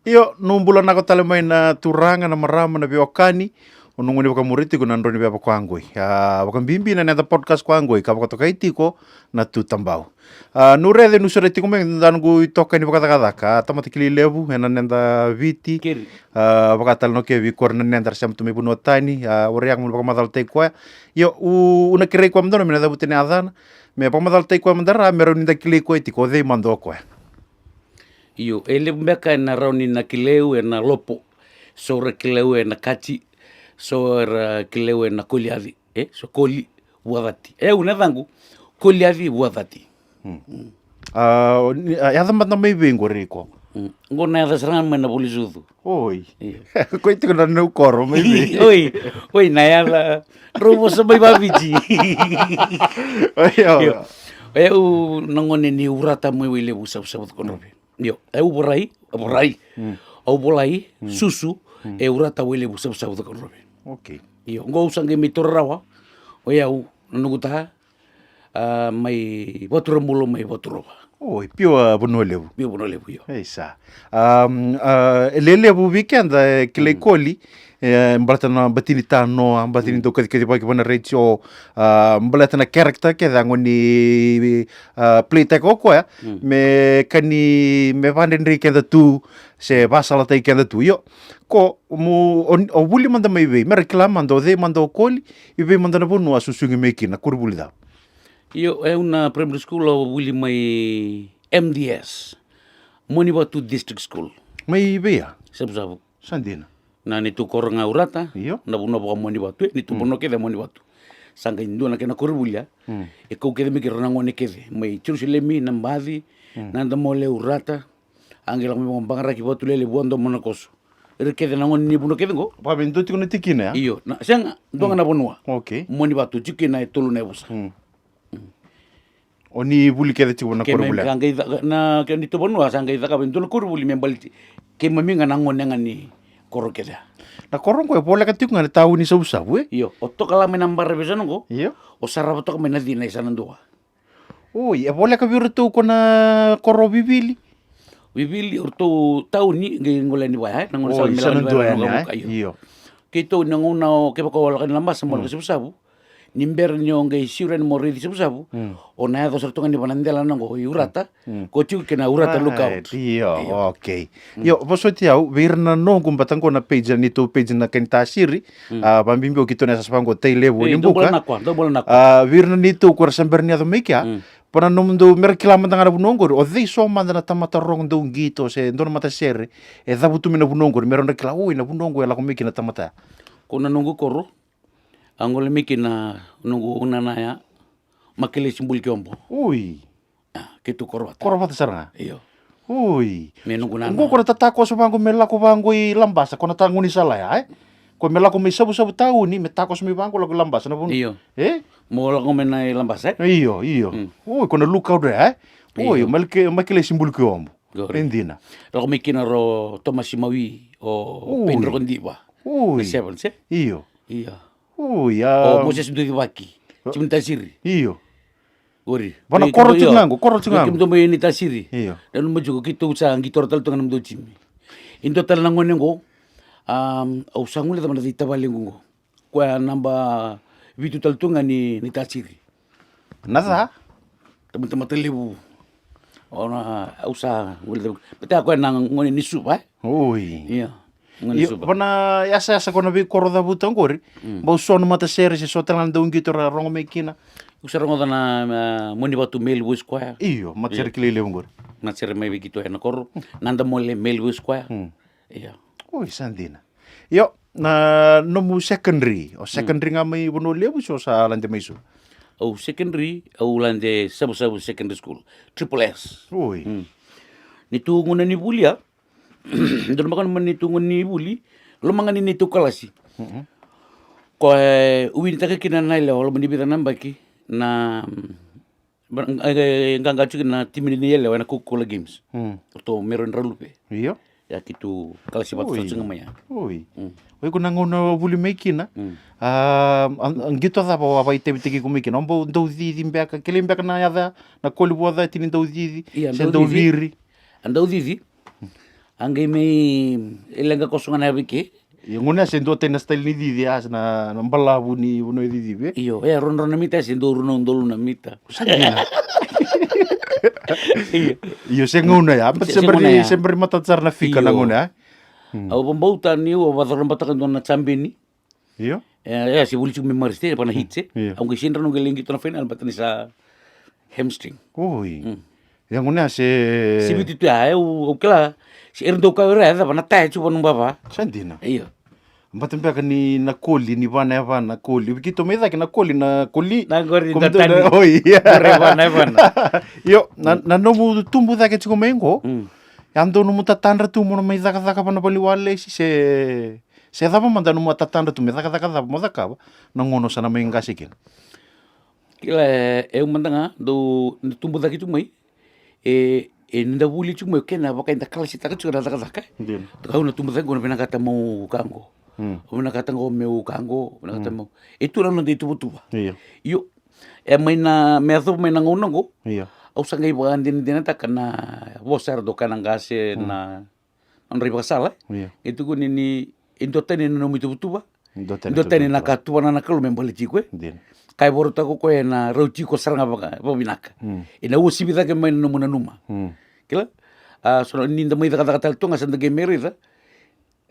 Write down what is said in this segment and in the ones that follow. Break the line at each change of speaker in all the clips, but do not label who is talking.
Io numbula nako tale mai na turanga na marama na biokani ununguni wakamuriti kuna ndoni baba kwangoi. Wakambimbi na nenda podcast kwangoi ka wakatoka itiko na tutambau. Nurede nusore tiko me ndangu itoka ni wakataka tamatikili levu ena nenda viti.
Keri.
Wakatal no ke vi korna nenda sam tumi buno tani uriak mun wakamadal te kwa. Io una kirei kwa mdono mina dabu tene adana. Me wakamadal te kwa mdara mero ninda kili kwa itiko dei mando kwa.
Iyo, ele mbeka na rauni na kileu na lopo. Sora kileu na kati. Sora kileu na koliavi. So koli wadati. Unadhangu, koliavi wadati.
Yadha matna may bingo riko.
Ngona yadha sarang mana polisudu.
Oi. Ko itiko na no koro may bi.
Oi, na yadha robo sa may babiji. Eu nangone ni urata mo wile usap-usap ko no. Yo, eu borai. Au bolai susu e urata wile usap-usap ko no.
Okay.
Yo, ngo usange mitorrawa. O eu nuguta mai voturomulo mai voturova.
Oi, pio bonolevu.
Pio bonolevu yo.
Esa. Lelevu weekend kile koli mbalatana batini tano batini do kadi pagi bona ratio mbalatana character ke dangoni play ko ya me kani me vandendri ke tu se basala tai ke tu yo ko mu o buli manda mai ve me reclamando de mando koli e ve manda na bonu asusungi mekina kurbuli da
yo é una primary school o buli mai MDS Monibatu District School
mai veia
sabu
sandina
na ni tu koronga urata
iyo
na buno bo Monibatu ni tu bono ke de Monibatu sanga indu na kena korbulia e ko ke de mi ke rona ngone ke de mai Jerusalemi na mbadi na ndamole urata angela mo bangara ki botu lele bondo monakoso ke de na ngone ni buno ke ngo
pa bendo tiko tikina
iyo na sanga ndonga na bonua
okay
Monibatu tikina e tolu nebusa
oni buli ke de tiko na korbula
na ke ni to bonua sanga ida ka bendo korbuli membalti ke maminga na ngone ngani korokeda
na korongo e bola ka tiko ngana tau ni sabu
iyo o toka la mena mbarre besano go
iyo
o sarra toka mena dina isa nandua
oi e bola ka virtu kona koro bibili
orto tau ni ngola ni wai na ngona sa mela
iyo
ke to na ngona o ke ko la kana masa mo ke sabu nimber nyo ngai siren mo redi sabu o na do sorto ngani banandela nango urata ko tiu ke na urata lookout
iyo okay yo voso tiau virna no kumbatango na page ni to page na kenta siri bambimbi o kitone sa spango te levo ni buka virna ni to ko sambernia do mekia pana no mundo merkilama tangara bunongo o dei so manda na tamata rong do ngito se ndona mata sere e dabutu mina bunongo meronda kila oi na bunongo ela ko meki na tamata
kona nungu koro angole meki na nungu unana ya makele simbul kiombo
ui
ke tu korwata
saranga
iyo
ui
me nungu nana
ngo kona tatako so bango mela ko bango I lambasa kona tanguni sala ya ko mela ko me sabu tau ni me tako so me bango lago lambasa na bun
iyo mo lago me na lambasa
iyo ui kona lookout ui makele simbul kiombo rendina
lago meki na ro Tomasimawi o Pedro Kondiwa
ui
seven se
iyo
o Moses Mdivaki chimta siri
iyo
ori
bana koro tingango
kimto mo ni tasiri
iyo
dan mo jugo kito sa ngitor tal tungan mdo chimi indo tal nangon ngo au sangule tamana dita balingo kwa namba vitu tal tungan ni tasiri
nada
teman-teman telebu ona usa ngule beta ko nang ngoni nisu ba
ui
iya
bana yasa kona vi koro da butangori ba sono mata sere se sotelan do ngito ra rongo mekina
usarongo na Monibatu Melbu Square
iyo matsere kile ngor
na sere mai bigito na koro nanda mole Melbu Square iya
oi sandina yo na no mu secondary nga mai bono lebu so sa lande mai so
o secondary o lande sabu secondary school triple S
oi
ni tu ngona ni bulia ndon makan manitu ngoni buli lo mangani ni tu kalasi ko uwin ta kina na ile lo mani bita nambaki na nganga chiki na timini ni ile wana kukula games to meron ralupe
iyo
ya kitu kalasi bat tsunga maya
oi ko nangona buli mekina ngito da ba ba ite bitiki kumikina ombo ndo didi mbeka kele mbeka na yada na koli boda tini ndo didi se ndo viri
ando didi Angay may ilang kosongan na biki.
Yung una sendo tayo na style ni Didi as na balabu ni uno Didi be.
Iyo, ron na mita sendo runo ndolo na mita.
Sandina.
Iyo.
Iyo siya nguna ya. But siyempre matatsar na fika na nguna.
Au pambautan niyo, wadaran batakan doon na chambi ni.
Iyo.
Si buli chuk memories te, pa na hitse. Ang kisin rin ng galing ito na final, batan sa hamstring.
Uy. Yang nguna si...
Si biti tu ya, ukla. Si Erdo ka rin, pa na tayo chupa nung baba.
Sandina.
Iyo.
Mbatambiaka ni nakoli ni vana ya vana koli. Kito medha ki nakoli na koli.
Nagori ndatani.
Oi.
Vana vana.
Yo, na nomu tumbu dhake chiko mengo. Ando nomu tatandra tu mo mai dhaka pana pali wale si se dhapa manda nomu tatandra tu me dhaka dhapa mo dhaka na ngono sana menga sikin.
Kila mandanga do tumbu dhake tu mai. Nda wuli tu mai kena baka inda klasi taka tu dhaka.
Ndino.
Kau na tumbu dhake gona pinakata mo kango. Pinakata ngo meu kango, pinakata mo. Itu lang nang dito tuba.
Iya.
Yo, may na meso may nangunang ko.
Iya.
Au sangay ba din ta kana bosar do kanang gase na ang riba sala.
Iya.
Itu ko ni indotan ni no mitutuba.
Indotan
na nakatuwa na nakalo membali chiko.
Ndino.
Kay borota ko na rauchi ko saranga ba binaka. Ina usi bida ke may no muna numa. Kila so ni nda may dakatal to nga sa ndagay merida.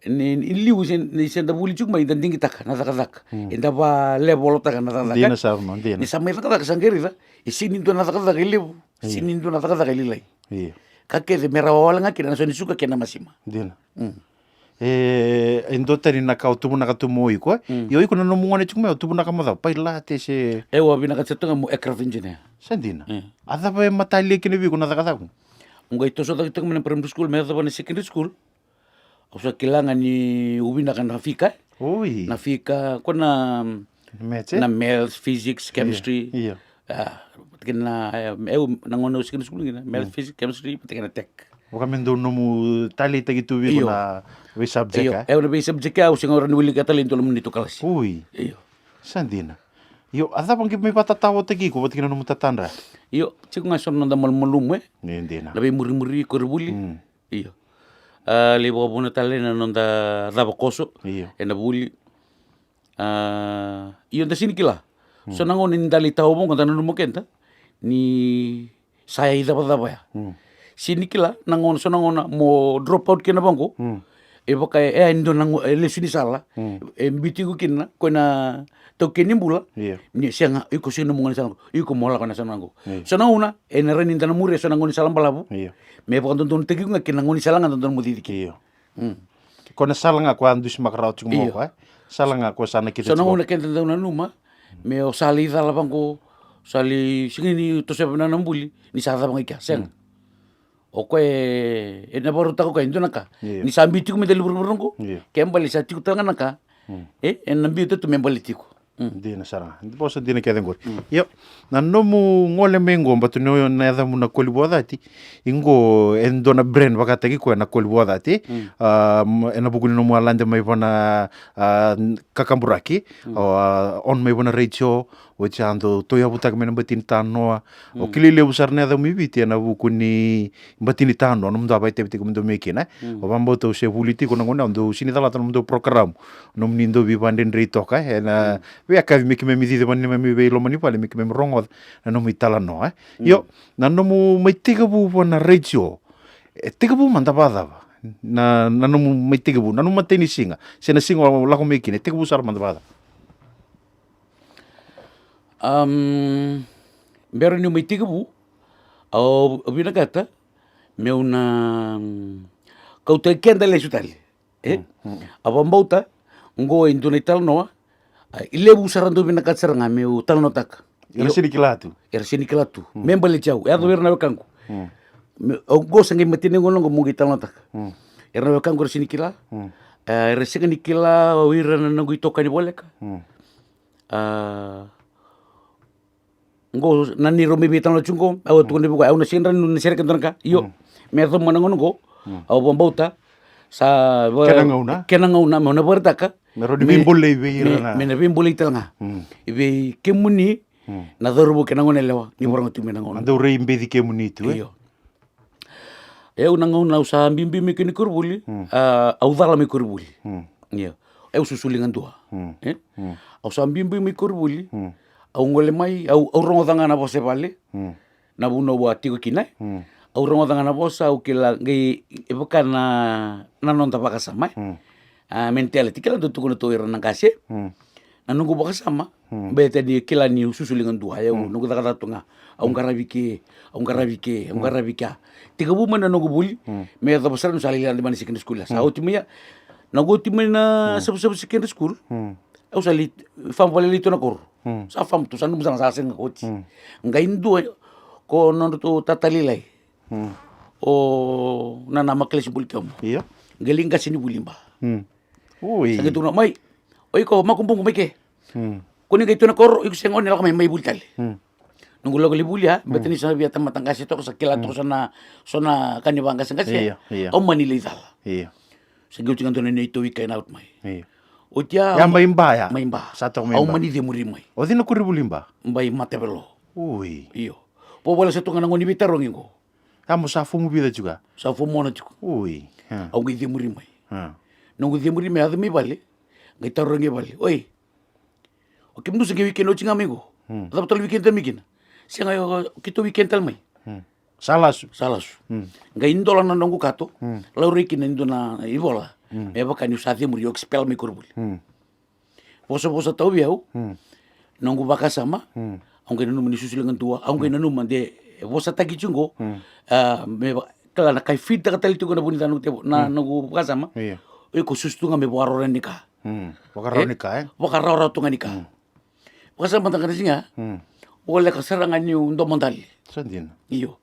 Ni liu ni senda buli chuk mai danding kita na dakadak. Inda ba level ta na dakadak.
Ndino sa mo ndino.
Ni sa may dakadak sangerida. Isinin to na dakadak liu. Isinin to na dakadak lilay.
Iya.
Kake de merawala nga kina so ni suka kena masima.
Ndino. Indotani na kau tumu na katumo iko. Yo iko na no mungone chuk mai tumu na kamoda. Pai la te se.
Ewa binaka setunga mo aircraft engineer.
Sandina. Ada ba matali kini bi kuna dakadak.
Ngai to so dakadak men primary school me da secondary school. Usa kailangan ni ubina kan nafika.
Oi.
Nafika ko na math, physics, chemistry.
Iya.
Kena nangono secondary school gina. Math, physics, chemistry, kena tech.
Waka mendo nomu tali tagi tu bi kuna we subject ka.
Na be subject ka usa ngora ni wili ka talento mo nito kalas.
Ui.
Iyo.
Sandina. Yo, ada bang may patatawa tagi ko ba't kina nomu tatandra?
Iyo, chiku nga son nanda malmalum
Ndina.
Labi muri-muri ko rebuli. Iyo. Libo abuna tale na nonda daba koso.
Iyo.
Na buli. Iyo nda sini kila. So nangon indali tao mo kanta nanu mo kenta. Ni saya daba ya. Sini kila nangon so nangon mo drop out kena bangko. Baka indo nang lesuni sala. Biti ko kina ko na to kini bula. Ni sianga iko sino mo ngani iko mola kana sanango. So nanguna ren indana mure so nangon salam balabu.
Iyo.
Me pa tonton tegi nga kinangoni sala nga tonton mo didiki.
Iyo. Kona sala nga ko andus makrao chuk mo ko. Sala nga ko sana kita.
So nanguna kenta na numa. Me o sali dala bangko sali singini to sa nambuli ni sa bang ika sen. O ko na baru ta ko indo naka. Ni sambi tiku me delu burung ko. Kembali sa tiku tanga naka. Nambi to membali tiku.
Dina sara. Bosa dina keden gor. Yo, na nomu ngole mengo mbatu no na da muna kolibo dati. Ingo endo na brand bakata ki ko na kolibo dati. Ena buguni no alande mai bona kakamburaki on mai bona radio o chando to ya butak men batin tanoa. O kilile usar na da mi biti na bukuni batin tano no mda baite biti kumdo mekina. O bambo to se politiko na ngona ndo sini dala tan mdo program. No mnindo bi banden rito ka ena we akavi miki me midide mani me be lo mani pale miki me rongo na no mitala no yo na no mu mitiga bu na radio tiga bu manda bada na no mu mitiga bu na no mateni singa sena singa la ko miki ne tiga bu sar manda bada
Bero ni mitiga bu au binagata me una kau te kenda le sutali abambauta ngo indunital no ile busarando binakat seranga meu talnotak.
Era sinikilatu.
Membali chau. Ya do na kanku. Go sangi matine ngono mugi talnotak. Era kanku sinikila. Era sinikila wira na ngu itoka ni boleka. Ngo nani romi bitan lo chungo. Au tu ni buka au na sinran ni serka tonka. Yo. Me to manangon go. Au bombauta. Sa kenangauna me na bertaka.
Mero di bimbole ibe na.
Me na bimbole tanga. Ibe kemuni na dorbo kenangon lewa ni borang tu menangon.
Ando re imbe di kemuni tu.
Iyo. Eu nangauna usa bimbimi kini kurbuli, au dala mi kurbuli. Iya. Eu susulingan tua. Au sa bimbimi kurbuli, au ngole mai, au rongodanga na bose vale, na buno wa tigo kinai. Au rongodanga na bosa, au kila ngai epoka na nonta pakasama. Mentality kila tutuko na tuira nang kasi. Na nunggu pakasama, bete di kila ni susulingan tua. Eu nunggu takatatunga. Au ngarabike, au ngarabika. Tiga buman na nunggu buli, me ta besar nusa lilan di mana secondary school. Sa utimnya, nagu utimnya na sabu secondary school. Au salit, fam pale lito na kor. Sa fam tu sanu musang saseng koti. Ngai indu ko nono tu tatalilai. O na nama keles buli kamu.
Iya.
Galing kasi ni bulimba.
Ui.
Sa gitu na mai. Oi ko makumpung ko mai ke. Kuni kay tu na kor, iku sengon nila kamay may bultal. Nunggu lagu libuli ha, betul ni sana biar tempat tangkas itu sakila tu sana kanibang kasang kasi. Au manila itala.
Iya.
Segel jangan tu nene itu weekend out mai.
Iya.
Utia
Yang maimba ya?
Maimba.
Satu
Au
maimba.
mani de muri mai.
O dino kuribulimba?
Mbai mate belo.
Ui.
Iyo. Po bola satu ngana ngoni bitarong ingo.
Kamu safu mu bida juga?
Sa fo mona tuku.
Ui.
Au ngi de muri mai. Nunggu de muri mai admi bale. Ngai tarongi bale. Oi. O kim du segi weekend o cinga amigo. Ada betul weekend tamigin. Siang ayo kita weekend tal mai.
Salas.
Ngai indola na nunggu kato. Lauri kin indo na ibola. Me baka ni usati muri expel mi kurbul. Poso tau biau. Nunggu baka sama. Ang kaya naman isusulangan tua. Ang kaya naman de posa tagi chungo. Me kala na kay feed ta katali tugo na bunita na nunggu baka sama. Oy ko sustu nga me buaroran nika.
Wakaraw nika
Wakaraw tunga nika. Baka sama tanga singa. Wala kasarangan yung domandal.
Sandin.
Iyo.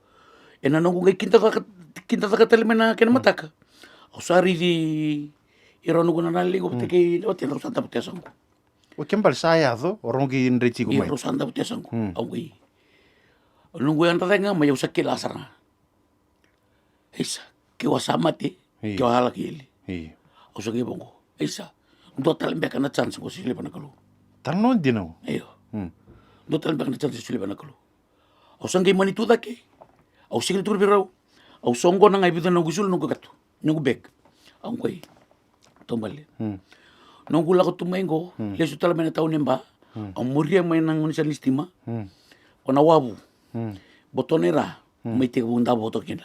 Na nunggu kay kinta ta katali na kinamataka. Usari di ironu guna naligo teke o tena rusanta putiasangu.
O kembal saya do orang ki ndreci ko mai.
Rusanta putiasangu. Awi. Nunggu yang tatenga mai usakil asarna. Isa ke wasama te ke wahala kili. Usagi bongo. Isa ndo talembe kana chance ko sile bana kalu.
Tanon dino.
Iyo. Ndo talembe kana chance sile bana kalu. Usangi manitu dake. Au sigil tur birau. Au songo na ngai bidan nunggu sul nunggu katu. Nunggu beg, ang koy, tumbali. Nunggu lako tumaingo, lesu tala mena tau nemba, ang muria may nang unisa listima, kona wabu, botonera, may tiga bunda boto kina.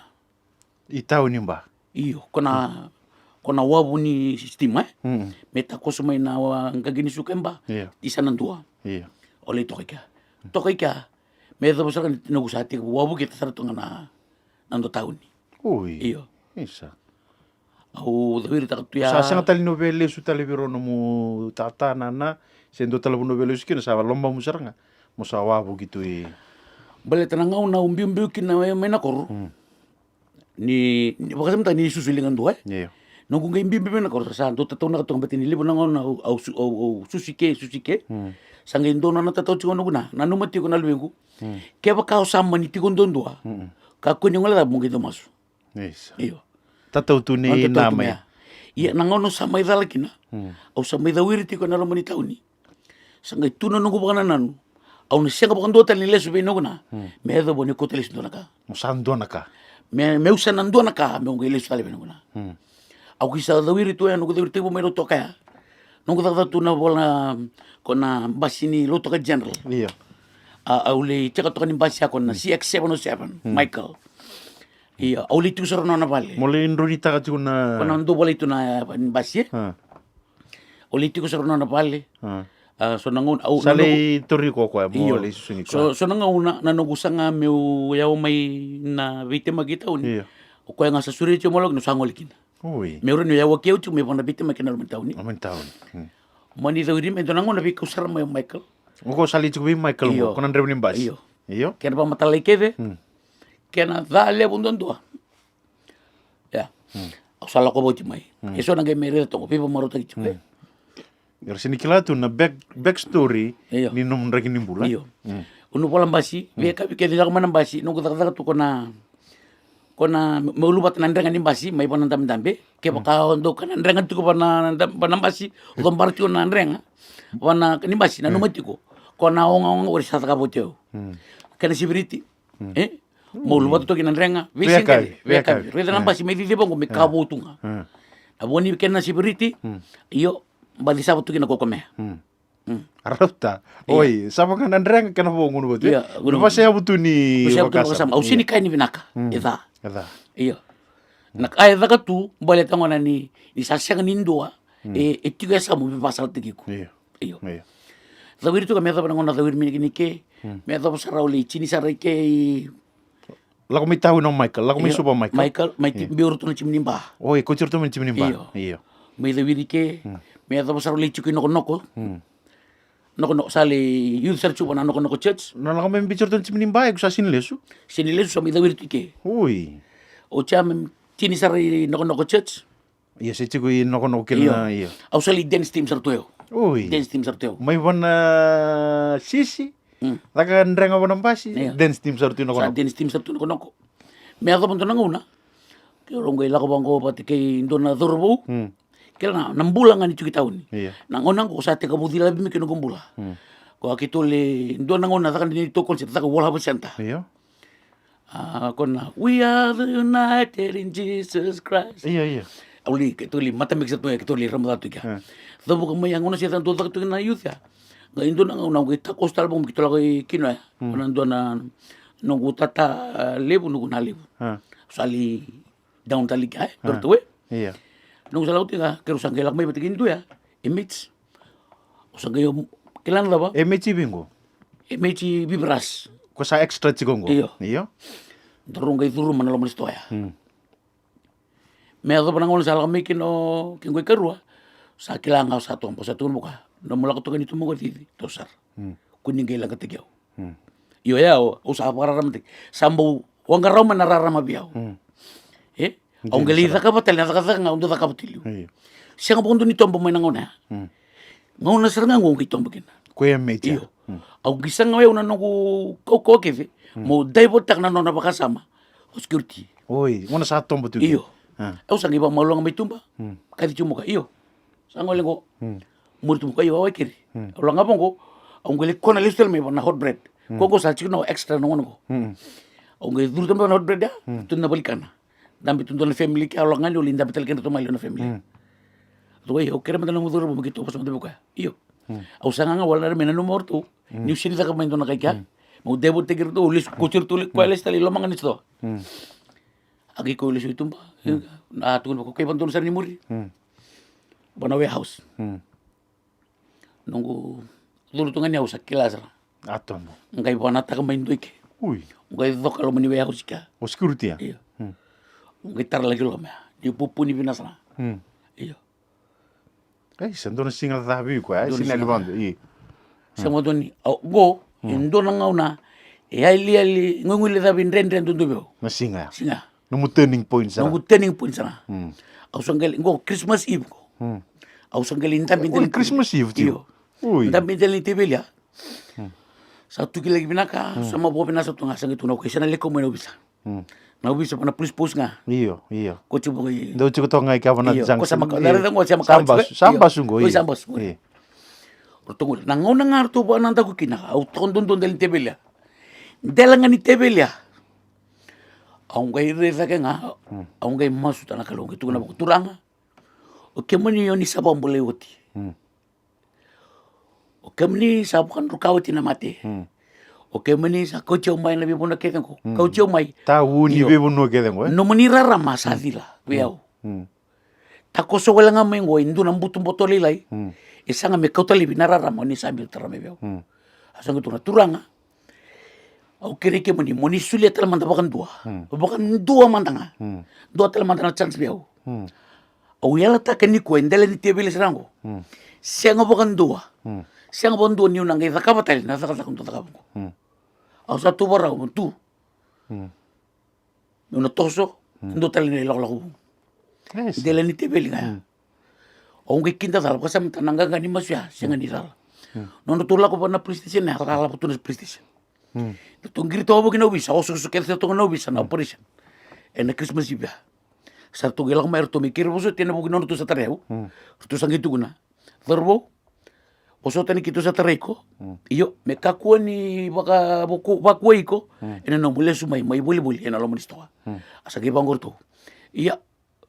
Itau nimba.
Iyo, kona wabu ni sistema, meta koso may na ang kagini sukemba, isa nandua. Oleh tokay ka, may tapos kan nunggu sa tiga wabu kita sarto nga na nando taon ni.
Ui.
Iyo.
Isa.
Au dawiri takatuya.
Sa sanga tali novele su tali virono mu tata nana sendo tala novele su kina sa lomba musaranga musawa begitu
Bale tanangau na umbi kina mena kor. Ni bakasam ta ni susulingan dua.
Iya.
Nunggu ngai imbi mena kor sa do tatau na katong batini libo nangau na au susike. Sanga indo na tatau tingon guna. Nanu mati ko nalwengu. Kaya bakau sama ni tigon dondua. Ka kunyong la mo gitu masu.
Isa.
Iyo.
Tatau tu ni namai.
Iya nangau no sama ida lagi na. Au sama ida wiriti ko na lamani tauni. Sanga itu na nunggu bakana nanu. Au na siya ka bakan dota ni lesu bino na. Me do boni ko telis dona ka.
Musandona ka.
Me usan nandona ka me ngi lesu tali bino na. Au kisa da wiriti ya nunggu wiriti bo me lo toka ya. Nunggu ta tu na bola kona basini lo toka general.
Iya.
Au le cheka toka ni basi ko na CX707 Michael. Iya, au le tu soro na vale.
Mole indronita ka tu na.
Kona ndo bola itu na basi. Au le tu soro na vale. So nangon au
sale toriko ko mo le susuni ko.
So nangon na nagusanga meu yao mai na vítima kita uni. O ko nga sa suri mo log no sangolikin.
Ui.
Meron yo yawa kiu tu me bona vítima kinal mentauni.
Amentaun.
Mani do rim ento nangon na bi kusar mo Michael.
Uko sali tu bi Michael mo konan rebni bas. Iyo.
Kena pa matalay kede. Kena dale bundon tua. Ya. Au sala ko boti mai. Eso na ge mere to ko pipa marota ki chukwe.
Yer sini kila tu na back story ni nom ragi ni bula.
Iyo. Unu pola basi, be ka ke dia mana basi, no kata kata tu kona meulubat nandrengan ni basi, mai pon ndam dambe, ke baka ondo kan nandrengan tu ko pana basi, lombar tu nandrenga. Wana ni basi na numati ko. Kona ong ori sa ka boteo. Kana sibiriti. mo lu watu toki nandrenga
Veakavi,
veakavi reda namba si medi bongo me kabo tunga aboni kena si beriti iyo bali sabu toki na kokome
Arauta. Oi, sama kan Andrea kena bongo nu botu.
Iya,
Udah masih abu tu ni
Usia betul kasam. Au sini kai ni binaka. Eda.
Ada.
Iya. Nak ai daga tu bale tangona ni sasang nindua tiga samu bi pasal tigiku.
Iya.
Iyo.
Iya.
Zawir tu kami ada ngona zawir mini kini ke. Me ada sarau le chini sarai ke
Lagu mi tahu nom Michael, lagu mi suba Michael.
Michael, mai biur tu na chimni ba.
Oi, kocur tu mencim nimba. Iya.
Me zawir ke me ada sarau le chiki noko. Noko sali youth search na noko church.
Na lagu mi bicar tu mencim nimba, aku sasin lesu.
Sini lesu sama zawir tu ke.
Oi.
O cham chini sarai noko church.
Iya, saya cikgu noko kena iya.
Au sali dance team sartueo.
Oi.
Dance team sartueo.
Mai wana sisi. Laga Andrea ngabon pasi. Dance team sartu noko.
Sa dance team sartu noko. Me ada pun tunang una. Ke orang gay laga bangko pati kay indona dorbo. Kela na nambulang ani cuki tahun.
Iya.
Nangonang ko sa te kabudi labi mi kino kumbula. Ko akitole indona ngona takan dini to konsep taka wala basenta.
Iya.
Kona we are the united in Jesus Christ.
Iya.
Auli ketuli mata mixer to ketuli ramadatu ka. Dobo ko mayang una siya to tak na youth ya. Nga indona ngona ko ta coastal bom kitola ko kino ya. Kona indona nungu tata lebu nungu na lebu. Sali down tali ka bertuwe.
Iya.
Nung sa lauti nga, kero sang kelak may batigin to ya, imits. O sang kayo, kailan na ba?
Emici bingo.
Imits bibras.
Ko sa extra cikongo. Iya.
Turung kayo turung manalo manis to ya. May ato pa nang ulang sa kami kino, kingkoy karua, sa kilangaw sa ato, sa tuon mo ka, na mula ko to ganito mo katiti, to sar. Kuning kayo lang katigyaw. Iyo ya, o sa apararamatik. Sambo, huwag raw man nararamabiyaw. Ang galita ka pa, talina ka nga, undo ka pa tilyo. Siya nga po kundo nito ang bumay ng una. Ngayon na sir nga, ngong kitong bagin.
Kuya mate.
Iyo. Ang gisang ngayon na nung kukukif, mo daibot tak na nung napakasama, o security.
Oi, ngona sa atong betul.
Iyo. Ako sang iba maulong may tumba, kati chumuka, iyo. Sang ngayon ko, muri tumuka, iyo, away kiri. Ulang nga ko, ang galit ko na listel may na hot bread. Kung ko sa chicken na extra nung ano ko. Ang galit duro tamo na hot bread ya, ito na balikan na. Dami tuntunan na family ka, ulang nga nyo, linda betal ka na tumayo na family. Ito ay, okay naman na muduro mo, magito pa sa mga ka. Iyo. Aw sa nga wala na rin, nanumor to, niyo sinita ka man ito na kay ka. Mau debut tegir to, ulis, kucur tulik, kualis tali, lomang anis to. Agi ko ulis ito ba? Natungan ko, kay pantulong sa ni Muri. Banawe house. Nunggu, tulutungan niya sa kilasara.
Atong mo.
Ang kay panata ka man ito ke.
Ui.
Ang kay ito kalau maniwe house ka.
O security ya?
Iyo. Gitar lagi lo kami. Di pupuni binasana. Iyo.
Sendo na singa tabi ko ay sinalibando.
Sa mo doni go indo na ngauna ali ngunguli tabi ren tundu be.
Na singa.
Singa.
No turning point sa.
No turning point sana. Au sanggal go Christmas Eve ko. Au sanggal inta
On Christmas Eve tio.
Ui. Inta bintel ni tebelia. Sa tu lagi binaka sama bo binasa tu nga sangit tunaw kasi na leko mo na bisa. Na ubisa pa na police post nga.
Iyo.
Ko chubo kay.
Do chuko to nga ikaw na jang.
Ko sama dara ngo sama ka.
Sambas ungo.
Oi sambas. Rutungul. Nangaw na nga to ba nang dago kina. Au tondon don del tebelia. Delangan ni tebelia. Ang gay reza ka nga. Ang gay masuta na kalong ito na ba turanga. O kemani yon ni sabang bolewoti. O kemani sabukan rukawati na mati. Oke mani sa kau mai na bibuna ke ko. Kau mai.
Tahu ni bibuna ke ko.
No mani rara masadila. Biau. Tako so wala nga mengo indu nang butung botoli lai. Isa nga me kau tali binarara mani sambil terame biau. Asang itu na turanga. Au kere ke mani mani sulia tel manda bakan dua. Bakan dua mandanga. Dua tel manda na chance biau. Au yala ta ke ni ko endele ni tebele serango. Siang bakan dua. Siang bakan dua ni unang ke takabatal na takakun takabun. Au sa tu barau tu. Una toso, ndo tali ni lako. Dele ni tebeli nga. O ngi kinda dal ko sam tananga ngani masya, singa ni dal. Nono tu lako na police station na ala putu na police station. Tu ngiri to bogi no bisa, o su ke to no bisa na operation. En Christmas Eve. Sa tu gelak mer to mikir buso tiene bogi nono tu sa tareu. Tu sangi tu guna. Verbo Osota ni kito sa Taraiko. Iyo, me kakua ni wakua iko. Ina no mule sumai, mai buli-buli. Ina lo manistoa. Asa kibang gorto. Iya,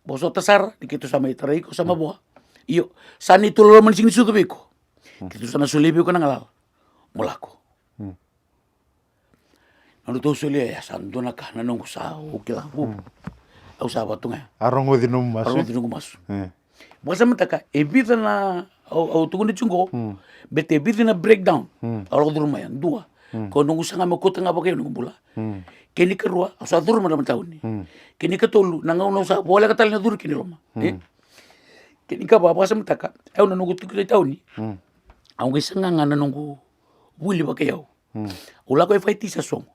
osota sar, ni kito sa mai Taraiko sa mabuha. Iyo, sani tulo man sing sutu biko. Kito sa nasulibi ko nangalal. Mulako. Nando to suli ya santo na ka nanong sa ukila. Au sa batunga.
Arongo di numas.
Arongo di numas. Basta mataka, ebita na au tugu ni chungo. Bete ebita na breakdown. Arongo di rumah yan, dua. Kau nunggu sanga mo kota nga ba kayo nunggu bula. Kini kerua, asa dur mana tahun ni. Kini ketolu, nangau sa boleh kata na dur kini roma. Kini ka ba basta mataka, au na nunggu tugu tahun ni. Au ngisanga nga na nunggu buli ba kayo. Ula ko fight sa song.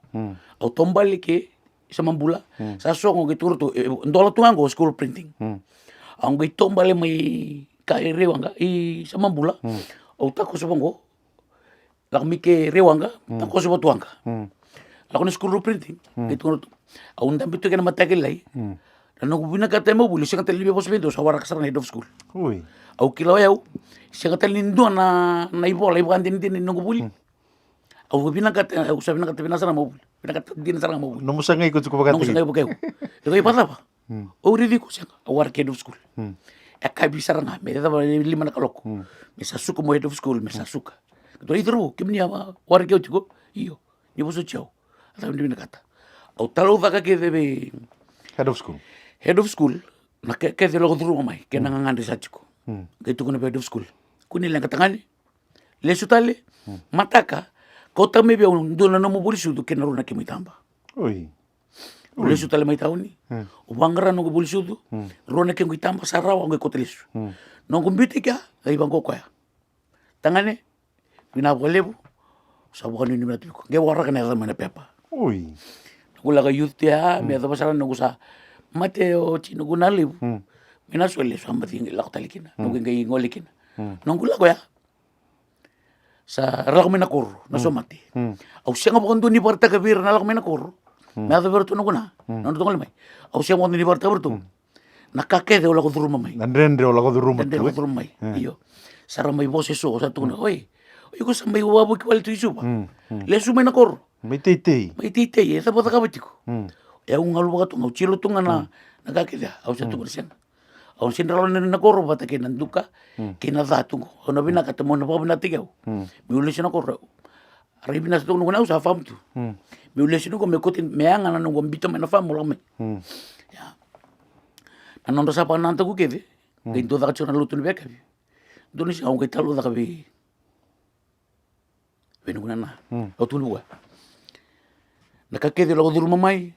Au tombali ke sa mambula. Sa song ko turto ndola tuango school printing. Ang tombali may kairewanga I sa mambula. Au tako sa bongo. Lakmi ke rewanga, tako sa tuanga. Lako na school printing. Turto. Au ndam bitu kana matakil lai. Nano bina kata mo buli sing tali bos bendo sa warak sa head of school.
Uy.
Au kilaw sing tali ndo na ibola iban din nungu buli. Au bina kata usah bina kata bina sana mo. Bina kata din sana mo.
No musa ngai ko ko bakati.
No musa ngai ko kayo. Ito ay pata pa. O ridi ko siya. Awar head of school. Eka bisa nga. May tata lima na kaloko. May sasuka mo head of school. May sasuka. Ito ay taro. Kim niya war kayo chiko. Iyo. Ni po so chiyaw. At ang bina kata. Au talo da ka debe
Head of school.
Head of school. Na kaya lo duro may. Kaya nangangandi sa chiko. Kaya ito ko na head of school. Kuni lang katangani. Leso tali. Mataka. Kota me bia doon na mo bulisudo kenaro na kimitamba.
Uy.
Bulisu tale mai tauni. O bangara no bulisudo. Rona ke ngitamba sarawa ngai kotelisu. No kumbitika ai bango kwa. Tangane bina bolebu sa bukani ni matiko. Ge warra kana mana pepa.
Uy.
Kula ka youth ya me da pasara no sa mate o chino gunali. Mina suele samba tingi laktalikina. No ngai ngolikina. No kula ko ya. Sa ralak may nakuro, nasumati. Au siya nga bukan doon ni Barta kabir na ralak may nakuro. May ata berto na kuna. Nando tong limay. Au siya bukan doon ni Barta berto. Nakakede wala ko duruma may.
Nandrendre wala ko duruma.
Nandrendre wala ko duruma may. Iyo. Sara may boses so sa tuna. Oy. Oy ko sa may wabo ki wala tuisu ba. Lesu may nakuro.
May titay.
May titay. Esa bata kabatiko. E ang ngalu ba tunga chilo tunga na nakakede. Au sa tunga siya. Ang sinralo na nakoro bata kinanduka kinadatung ono bina katemo na pabna tigaw miuli sino ko arribina sto no na usa fam tu miuli sino ko me kotin meanga na no gombito me na fam mo me ya nanon sa pa nanta ku kede ginto da chona lutu ni beka doni si ang kitalo da kabi benu na o tu luwa nakakede lo durma mai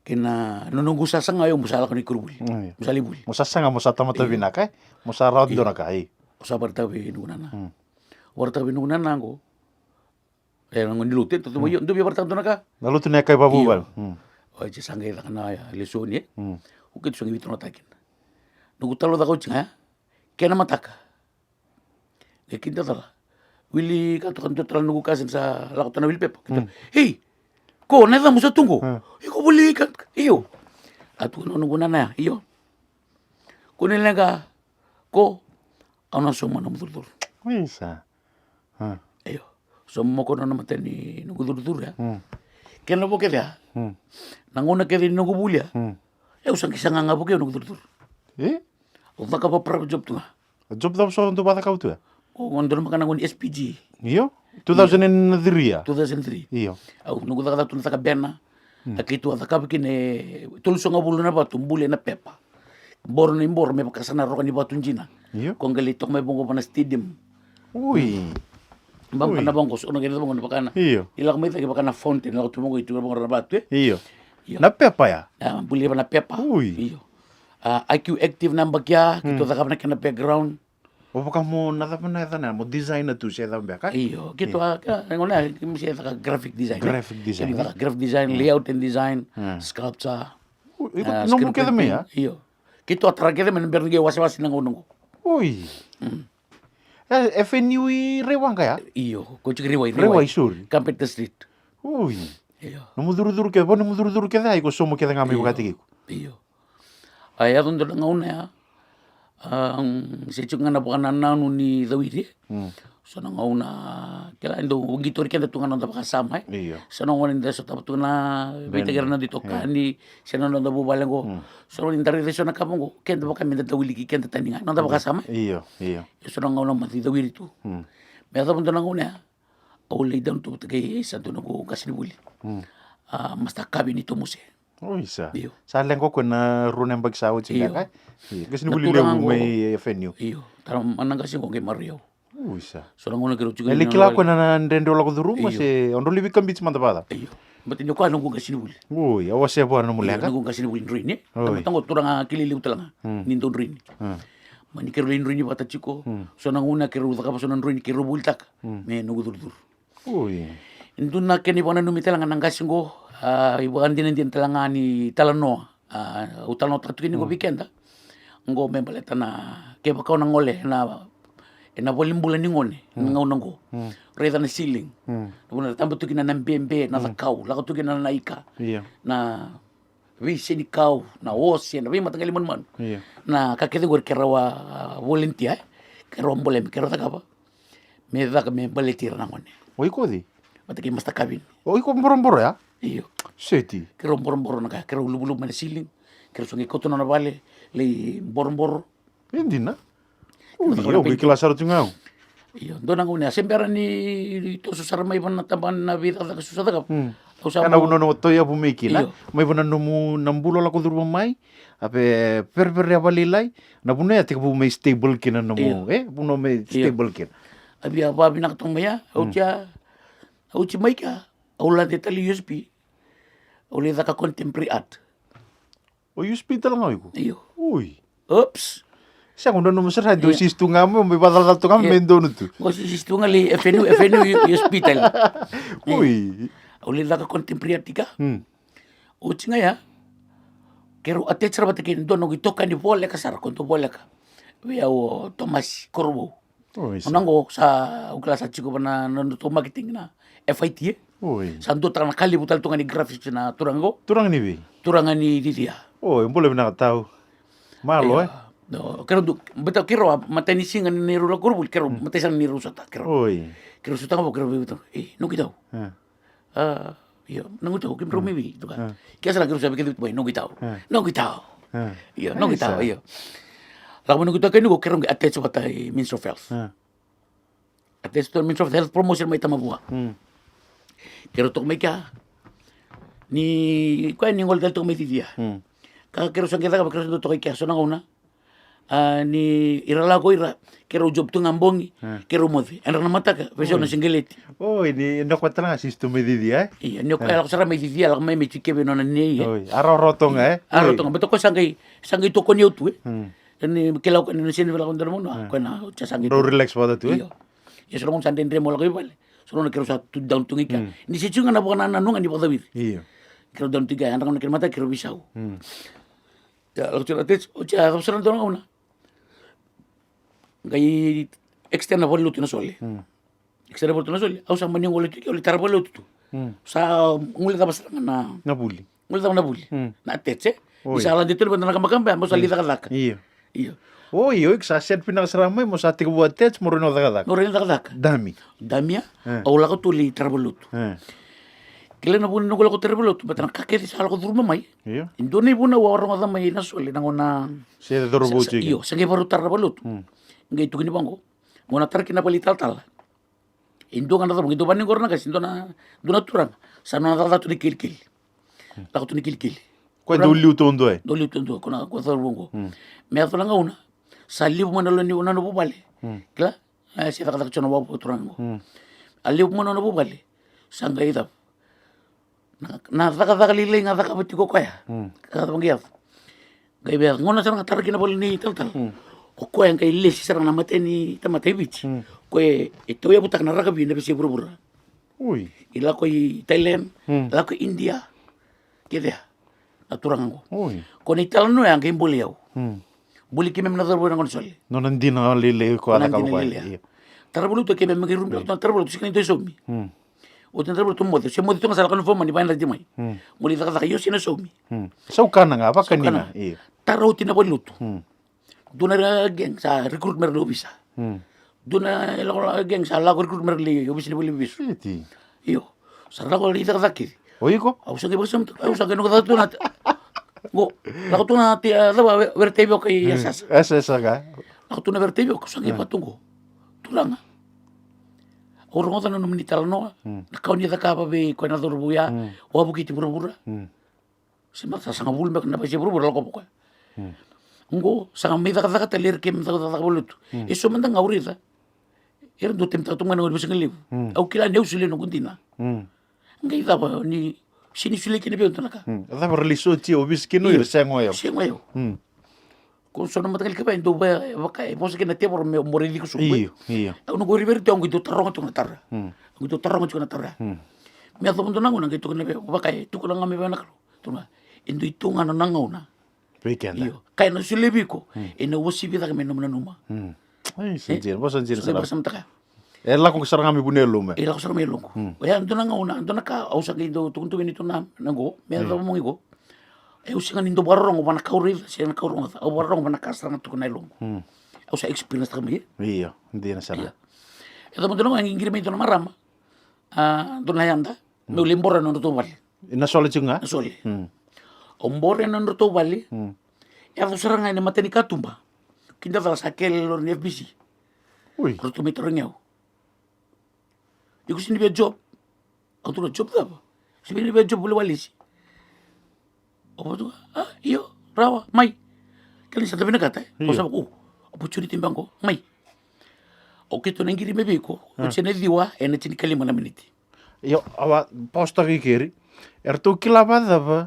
kena nununggu sasang ayo musala kani kurubuli musalibuli
musasanga musata mata binaka musarad do nakai
usabarta be nunana warta be nunana ngo ngoni lute to mo ndo be warta do naka
nalutu ne kai babu bal
o je sangai da kana ya lesoni o ke tsungi vitro takin nungu talo da ko chinga kena mataka e kinta tala wili ka to kan totral nungu kasin sa lakota na wil pepo hey ko nada musa tunggu. Iko boleh kan? Iyo. Atu no na iyo. Ko nilaga ko ana soma na mudur.
Wisa.
Iyo. Soma ko na mateni no mudur ya. Ken lo boke dia. Nangona ke di no bulia. Eu sang kisanga nga boke no mudur. O baka pa pra job tu.
Job da so ndo bata kautu.
O ngondor makana ngon SPG.
Iyo. 2003.
2003.
Iyo.
Au nugu da tu na bena. Aki tu ka bikine tulso nga bulu na batu mbule na pepa. Bor ni bor me pakasana ro ni batu njina.
Iyo.
Kung galito may bongo pa na stadium.
Uy.
Bang na bangos ono galito bongo pakana.
Iyo.
Ilak may taki pakana fountain la tu bongo itu bongo na batu.
Iyo. Na pepa ya.
Mbule pa na pepa.
Uy.
Iyo. IQ active na bagya kito da ka na background.
O baka mo nada pa na ita na mo design na tu siya da baka.
Iyo, kito ngona kimsi ka graphic design.
Graphic design.
Graphic design, layout and design, sculpture.
No mo keda me ya.
Iyo. Kito atragede men bernige wasi-wasi nang unong.
Uy. FNU rewang kaya?
Iyo, ko chigriwai.
Rewai sur.
Campeta Street.
Uy.
Iyo.
No mo duru ke, no mo duru ke dai ko somo ke da ngami bugati ko.
Iyo. Ay adon do nga una ya. Sechunga na baka nanano ni Dawidi. So nang una kila ndo gito rin kenda tunga nanda pakasama
Iyo.
so nang una nda so tapos na bitagar na dito kani sino nanda bubalang ko so nang dari so nakamongo kenda baka minda Dawili ki kenda taninga nanda pakasama
Iyo.
so nang una mati Dawili tu me ata punta nang una olay down tu kay santo nang kasini buli mas takabi nito muse.
Isa.
Iyo.
Saleng ko na runang bagsawo
Iyo.
chika kay. Kasi nabuli lang may FNU.
Iyo. Tara manang kasi ko kay Mario.
Isa.
So nang una kiro chugo.
Elikila ko na ndendo la ko duru mas ondo libi kambits manda bada.
Iyo. But inyo ko anong kung kasini buli.
Ui, awase bo na muleka.
Nung kasini buli rin Tango turang kililiw talaga. Nindon rin. Mani kiro rin bata chiko. So nang una kiro ka so nang rin kiro bultak. Me nugudur.
Ui.
Indun na kini bona numitalang nang kasingo ibukan din talanga ni talano utalo tatu kini ko weekend ngo membaleta na ke bakaw nang ole na bolim bulan ni ngone ngaw nango reda na ceiling buna tambo tu kina nang bembe na takaw la tu kina na ika na visi ni kau na osi na bima tangali man na kakete gor kerawa volunteer kerawa bolem kerawa takapa me daka me baletir na ngone
Oi kodi.
mataki mas takabin
Oi ko mboro ya.
iyo
Seti.
kero mboro na kero lubulub na ceiling kero sungi koto na vale le mboro
Hindi na. Ui, yo kila saro tungau.
iyo dona ngone sembera ni to susar mai ban tamban na vida da susada ka
Kana uno no toya bumiki na. Mai bana no mu nambulo la ko duru mai. Ape per ya balilai. Na buno ya tika bu mai stable kina no mu. Buno mai stable kina.
Abi apa binak tong maya aucha mai ka aula de tali USB ole da ka contemporary art
O USP talaga ko.
iyo
Ui.
oops
Siya kung no masara do sistu nga mo may badal to nga mendo no tu.
ngo sistu nga li FNU USB tal
Ui.
ole da ka contemporary art ka uchi nga ya kero ate tsara batakin dono gitoka ni vole ka sar konto vole ka via o Thomas Corvo Onango sa uklasa chiko na to marketing na FIT
Oi.
santo tang kali butal tunga ni graphics na turango
Turang ni bi.
turanga ni didia
Oh, boleh na tahu. Malo
no kero du beto kero matani singa ni rula kurbul kero matasan ni rusata kero
Oi.
kero sutanga bo kero beto no kitau iyo no kitau kim promevi tu ka kaya sala kero sabi kero boy no kitau iyo no kitau iyo lagu no kitau kenu kero attach batai Ministry of Health attach to Ministry of Health promotion mai tamabua kero tok meka ni kwa ni ngol tok meti dia ka kero sangketa ka kero tok ka so nangona ni irala ko ira kero job tu ngambongi kero modi ana na mata ka peso na singeleti
Oh, ini no kwatala nga sistem di dia.
iya ni ko ala sara mai dia la mai chike be no na ni
Oi, aro rotong
aro tong beto ko sangai to ko ni utu ni kela ko ni sen vela ko ndero mo ko na cha sangai
Do relax pada tu
iya ya so ngon sanden remo la ko bale so no kero sa tu down tu ngika ni se chunga na bana na nunga ni padawir
Iya.
kero down tiga ana kero mata kero bisau ya lo tira tet o cha ko sara ndero na gai externa por lutu na sole externa por na sole au sa mani ngole tu ole tar por lutu sa ngole ta basra na
Nabuli.
ngole ta na buli na tetse isa la ditu banda na kamakamba mo salida kalaka
Iya.
iyo
Oh, iyo sa set pinakasaramay mo sa tika buat tets mo rin dagat.
ngore na kalaka
Dami.
damia au la ko tuli tar por lutu kila na buna ngole ko tar por lutu batang kaketi sa ko durma mai
Iya.
indone buna wa orang ada mai na sole na ngona
Siya dorobo chiki.
iyo sange baru tar por lutu ngai tu kini bango ngona tar kina bali tal indo kan datang begitu banding korna kasi indo na duna turang sana na tu ni kil la tu ni kil
Kwa duli utondo
doli tu kona ko tar bongo me ato nga una sali mo na lo ni una no bale kla si ta ka chono wa turang ali mo na no bale sanga ida na ta lili nga ta ka butiko kaya ka ta bangiya gai be ngona sana tar kina bali ni tal o ko yang kai lesi sarang na mateni tamatay bichi ko ito ya butak na raka bi na bisi burubura
Ui.
ila ko Thailand ila ko India kede naturang ko
Ui.
ko ni talano yang kai boliaw buli kimem na darbo ngon soli
No nandina lele ko ala ka ko.
tarbulu to kimem ngi rum tarbulu to sikani to somi o tarbulu to modo se modo to ngasal kan fo mani bain la dimai muli da yo sina somi
So kana nga ba kanina. Iya.
taro tina boluto Duna geng sa recruitment lo bisa. Duna la geng sa la recruitment li yo bisa boleh bis.
Iti.
Iyo. Sarla ko lita kaki.
Oiko?
Aku sakit bersam, aku sakit nuk tu nat. Go, la tu nat ya la vertebio kay yasas.
Esa ka?
La tu na vertebio ko sakit patungo. Tulanga. Orang orang nu menital no. Kau ni tak apa be kau na dorbuya. Wa bukiti bura-bura. Sempat sanga bul mek na pa bura-bura ko ko. Ngo sanga mi tak telir kem tak bulut. Eso manda ngaurita. Era do tempo tu ngana ngol bisang liu. Au kila neu sile no kuntina. Ngai daba ni sini sile kini be naka.
Ada berliso ti obis kinu ir sengoyo.
Sengoyo. Ko sono matakal ka ba ndo ba wakai mo sa kinate por me moridi ko subo.
Iyo.
Au no go river ti ngi to tarong to natara. Ngi to tarong to natara. Me ato ndo nango ngi to kene be wakai tu ko ngame ba nakalo. Tuma indo itu ngana nangauna.
Weekend.
Iyo. Kai no sile biko. Eno wosi bi tak me no numa.
Ai senjir, bo senjir
Sile
sara.
basam taka.
Ela kung sarangami bunelo me.
Ila ko sa melong ko. Kaya ando na ngauna, ando na ka au sa gindo tukuntu nito na nango, me ando mo ngigo. E usinga nindo barong bana kauri, siya na kaurong au barong bana kasarang tukun na ilong. Au sa experience ta kami.
Iyo, hindi na sara.
Ito mo tulong ang ingiri ito na marama. Doon na yanda. May ulimbora na nuto bali.
Inasole chunga?
Nasoli. Ombore na nuto bali. Ito sarang nga ni matani katumba. Kinda tala sa kelor ni FBC.
Uy.
Ruto may tarang Iko sini be job. Aku tu job apa? Sini be job boleh walis. Apa tu? Iyo, rawa, mai. Kali sa tabi na kata. O sabi ko, opportunity timbang ko, mai. Okay to nangiri me beko. O sene diwa, ene tini kalima na miniti.
Yo, awa posta kikeri. Erto kilabada ba?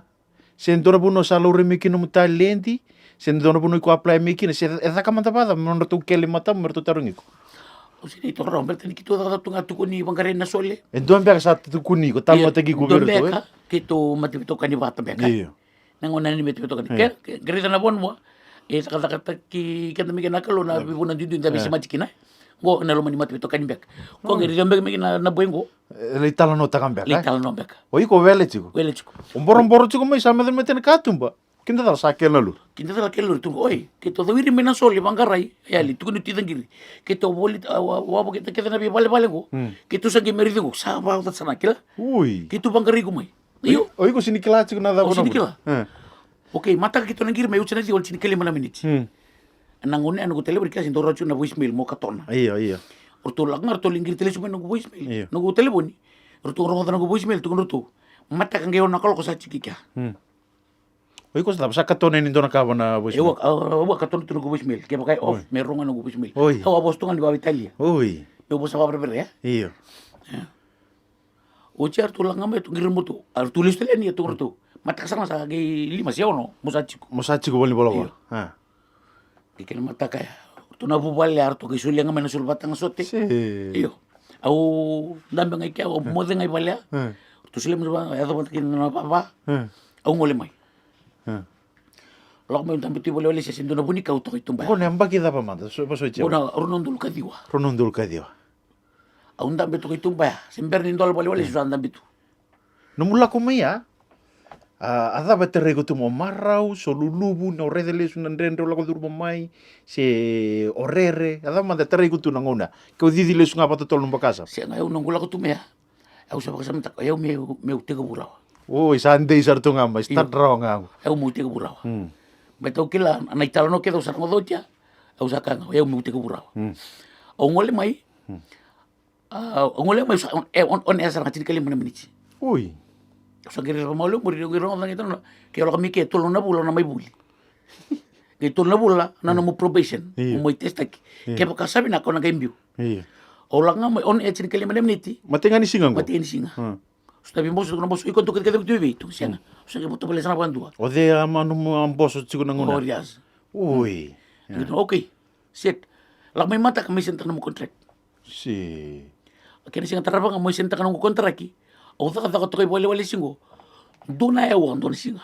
Sendora buno salure mikino mutalendi. Sendora buno iko apply mikino. Eda kamantabada, mono tu kelimata, merto tarungiko.
O sini ito rawa, bertani kito da tunga tuko ni bangkaren na sole.
Endon beka sa tukuni ko talo tagi ko
Don
berto.
beka, kito matipito ka ni bata beka.
Iyo.
Nangonan ni matipito ka ni. Kaya, garita na bon mo. Sakata ki kanta mi kinakalo na bibunan dito yung dabi si Majikina. Go na luman ni matipito ka ni beka. Ko garita mbeka mi na buengo.
Leitala no takam beka.
Leitala no beka.
Oi ko vele chiko.
Wele chiko.
Umboro chiko mai sa meden meten katumba. Kinda dal sa kelalu.
Kinta tala kelor tu oi kito do wiri mena soli bangarai yali tu ni tidangiri kito boli wabo kita kita nabi bale go kito sangi meri go sa ba ta sana kila
Ui.
kito bangari go mai iyo
Oi ko sini kila chiko nada
o
bono.
sini kila okay mata kito nangiri mai uchana di ol sini kele mana minit nangone anu go tele berkas indo rochu na voicemail mo katona
Iyo.
orto langar to lingir tele cuma no voicemail
Iyo.
no go tele boni orto rongo no voicemail tu orto mata kange ona kalo ko sa chikika
Oi ko sa katone ni dona ka bona bos.
Ewa katona tu no go voicemail ke pakai off me ronga no go voicemail
Oi.
awa bostongan di bawa Italia
Ui.
me bosa ba berbeda ya
Iyo.
o cer tulang ngame tu ngirim tu ar tulis tele ni tu tu mata sana sa ge lima sia ono musachiku
Mosa chiko boli bolo. Ha.
ke mata kaya tu na bubal ya tu ke sulia ngame na sulbatang sote
Si.
iyo au ndambe ngai ke au mode ngai balya tu sile mo ba ya do kin na papa au ngole mai lok mo ndambe tu boleh oleh sesindo na buni kau to itumba
Ko namba kita pa manda. So paso che.
ona ronon dul kadiwa
Ronondul ka dio.
au ndambe tu itumba sember ni ndol boleh oleh su ndambe tu
Nomula ko mai ya. Ada batere ko tumo marau so lulubu no redele sunan rendo la ko durbo mai se orere ada manda tere ko tu nangona ko didile sunga pato tol numba casa.
sia ngai unong gula ko tu mea au sa bakasam tak eu meu tega burawa
Oi Sunday sartu ngamba start wrong ang.
eu meu tega burawa Betul kila na italo no kedo sarang doja au sakanga eu meu tega burawa au ngole mai on esa ngati kali mana minit
Ui.
sa kiri malu muri ngiro ngang itu ke lo kami ke tolo na bula na mai buli ke tolo na bula na no probation mo test ki ke baka sabi na ko na gembio
Iya.
Olang nga on esa kali mana minit
Matenga ni singang ko.
mati ini singa Sabi mo na boso ikon to kete tu tu siya nga. Sa ke boto pala sa bandua.
O de amanu mo amboso chiko nangona.
Orias.
Ui.
Okay. Sit. Lak may mata kami senta na mo contract.
Si.
Kaya siya tarabang mo senta ka ng contract ki. O ta ka to kay wali singo. Do na ewa do singa.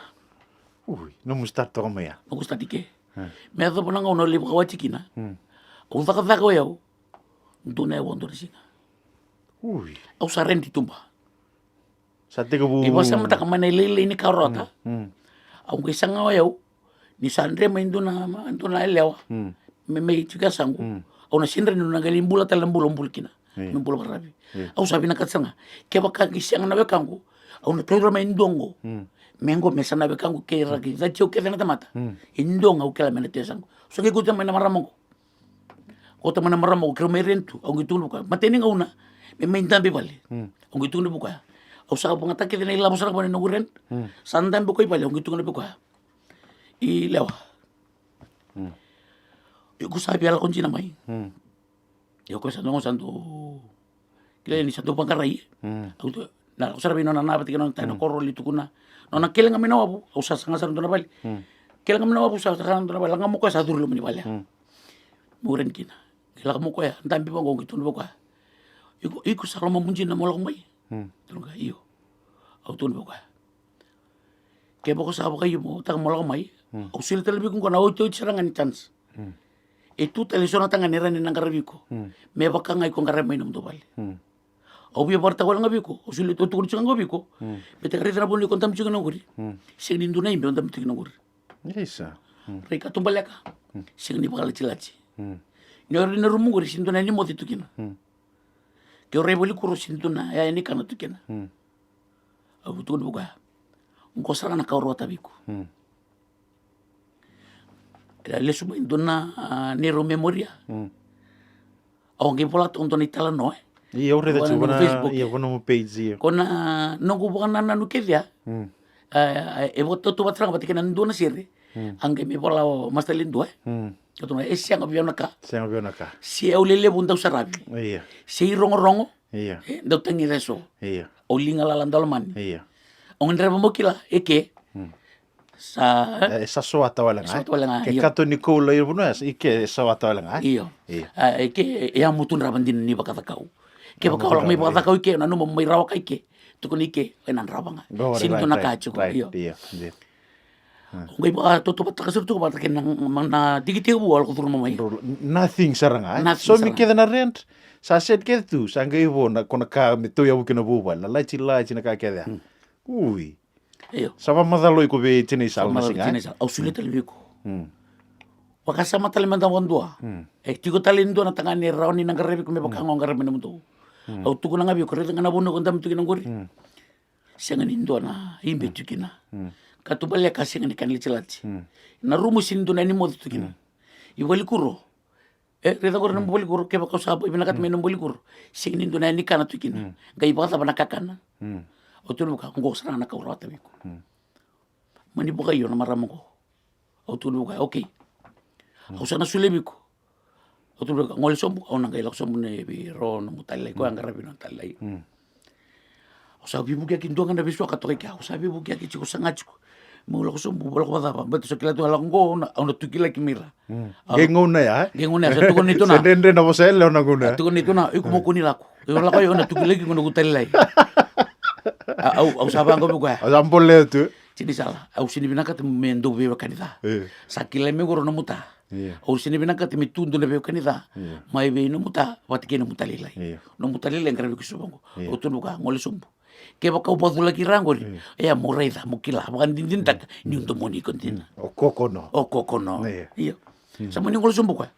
Ui. No mo start to maya.
Ako sta dike. Me ato pa nga ono libo kawachi kina. O ta ka ko yaw. Do na ewa do singa.
Ui.
O sa renti tumba.
Sa te ko bu.
Iba sa mata ka manilili ni karota. Ang isang nga yaw. Ni Sandre may do na elewa. me juga sangu au na sindra no ngali mbula tala mbula kina mbula barabi au sabi na katsanga ke baka kisiang na bekangu au na toro ma indongo mengo mesana bekangu ke ragi za chio ke na tamata indonga au kala mena tesangu so ke kuta mena maramongo kota mana maramongo ke merentu au gitu buka mateni ngauna me maintambe bale au gitu buka au sa pangata ke na ila musara bane no guren sandan buka bale au gitu buka I lewa Yo sabi ala konci namai. Yo ko santo kila ni santo pangkarai. Au tu na usara bino na nabati kana tano korro litu kuna. No na kila ngamino abu au sa sanga santo na bali. Kila ngamino abu sa sanga santo na bali ngamo ko sa dur lo mani bali. Muren kina. Kila ngamo ko ya ndambi bango gitu ndo ko. Iku sa lo mamunji na molong mai. Tulunga iyo. Au tu ndo ko. Ke boko sa boko yo tang molong mai. Au sil telebi ko na oito serangan chance. Itu televisiona tanga nera ni nangarabiko me baka ngai ko ngaramai nam dobal au bi barta wala ngabiko o sulu to tukur changa ngabiko bete kare na bonni kontam changa ngori segni nduna imbe ondam tikna ngori
Isa.
re ka tumbalaka segni bakal cilaci nyori na rumu ngori sinduna ni moti tukina ke ore boli kuro sinduna ya ini kana tukina au tu buka ngosara na ka ro tabiko le suba indona nero memoria au ngi pola tonton itala no
Iya ore da chubana iya kono mo page iya.
kona nongu bukan nanu kedia e voto tu batrang batik nan dona sire ange me pola mastalin dua katuna siang abiona ka
Siang abiona ka.
si aulele bunda usarabi
Iya.
si rongo
Iya.
do tangi reso
Iya.
olinga la landalman
Iya.
ongendra mokila eke sa
Sa so atawala nga.
Sa atawala nga,
Ke
iya.
kato ni ko la ibuno ike sa atawala nga.
iyo
Iya.
eke ya mutun rabandin ni bakatakau ke baka orang mai bakatakau ike nanu mai rawa ike tukun ike enan rawanga sinto nakachu ko iyo
Iya.
ngai ba to patakasur tu ba taken na digite bu al kutur mamai
Nothing saranga.
Nothing
So mi
saranga.
keda na rent. Sa set ke tu sanga ibo na kona ka mi to ya bukina buba la la china ka keda. Ui.
iyo
Sama madalo iko be chini sal na singa.
au sulit lebiko wakasama tali manta wandua tigo tali ndo na tangani raoni na garebi ko me baka ngongar me namuto au tuku na ngabi ko reta na bono ko ndam tuki ngori sengan indo na imbe tukina katubale ka sengan kan lichelati na rumu sindo na ni mod tukina ibali kuro reta ko na boli kuro ke baka sabo ibina kat me no boli kuro sengan indo na ni kana tukina gai baka bana kakana o tu ka ngosra na ka urata biko mani boka yo na maramongo o tu ka okay au sana sulebiko o tu ka ngol sombu au na ngai lak sombu ne bi ro no mutalai ko angara bi no talai o sa bibu ke kindonga na bisu ka to ka o sa bibu ke ki chiko sanga chiko mo lak sombu bolo ko ba beto sakila to ala ngo na au na tukila ki mira
Gengona ya.
gengone sa tukon nito na
Sendende na mosel na nguna.
tukon nito na iku mo kuni lako yo lako yo na tukila ki ngono kutalai au sabang ko buka
Asampol le tu.
sini salah au sini binaka te mendo be kanida sakile me goro no muta au sini binaka te mitundu le be kanida mai be no muta watike no muta lilai no muta lilai ngarabi kusubongo o tu buka ngole sumbu ke baka upazula kirangori ya moreida mukila bukan dindin tak ni untuk moni kontina
O kokono.
o kokono iya sama ni ngole sumbu ka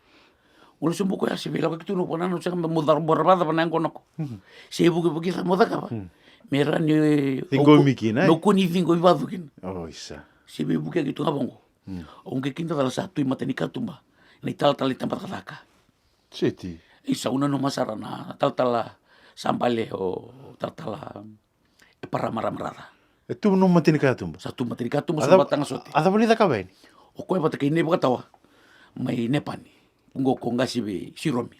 ngole sumbu ka si bila kitu no pona no sanga mudar borbada pana ngkonoko si buki sa modaka ba mera ni
Tingo mikina.
no kuni vingo ibadukin
Oh isa.
si bebu ke gitu ngabongo onge kinta dala satu matani katumba ni tal tempat kataka
Seti.
isa una no masarana tal sampale o tal para mara
Tu no matini ka tumba.
satu matani katumba sa batang sote
Ada boleh tak kawen.
o ko bata ke ne batawa mai nepani ngo ko ngasi be siromi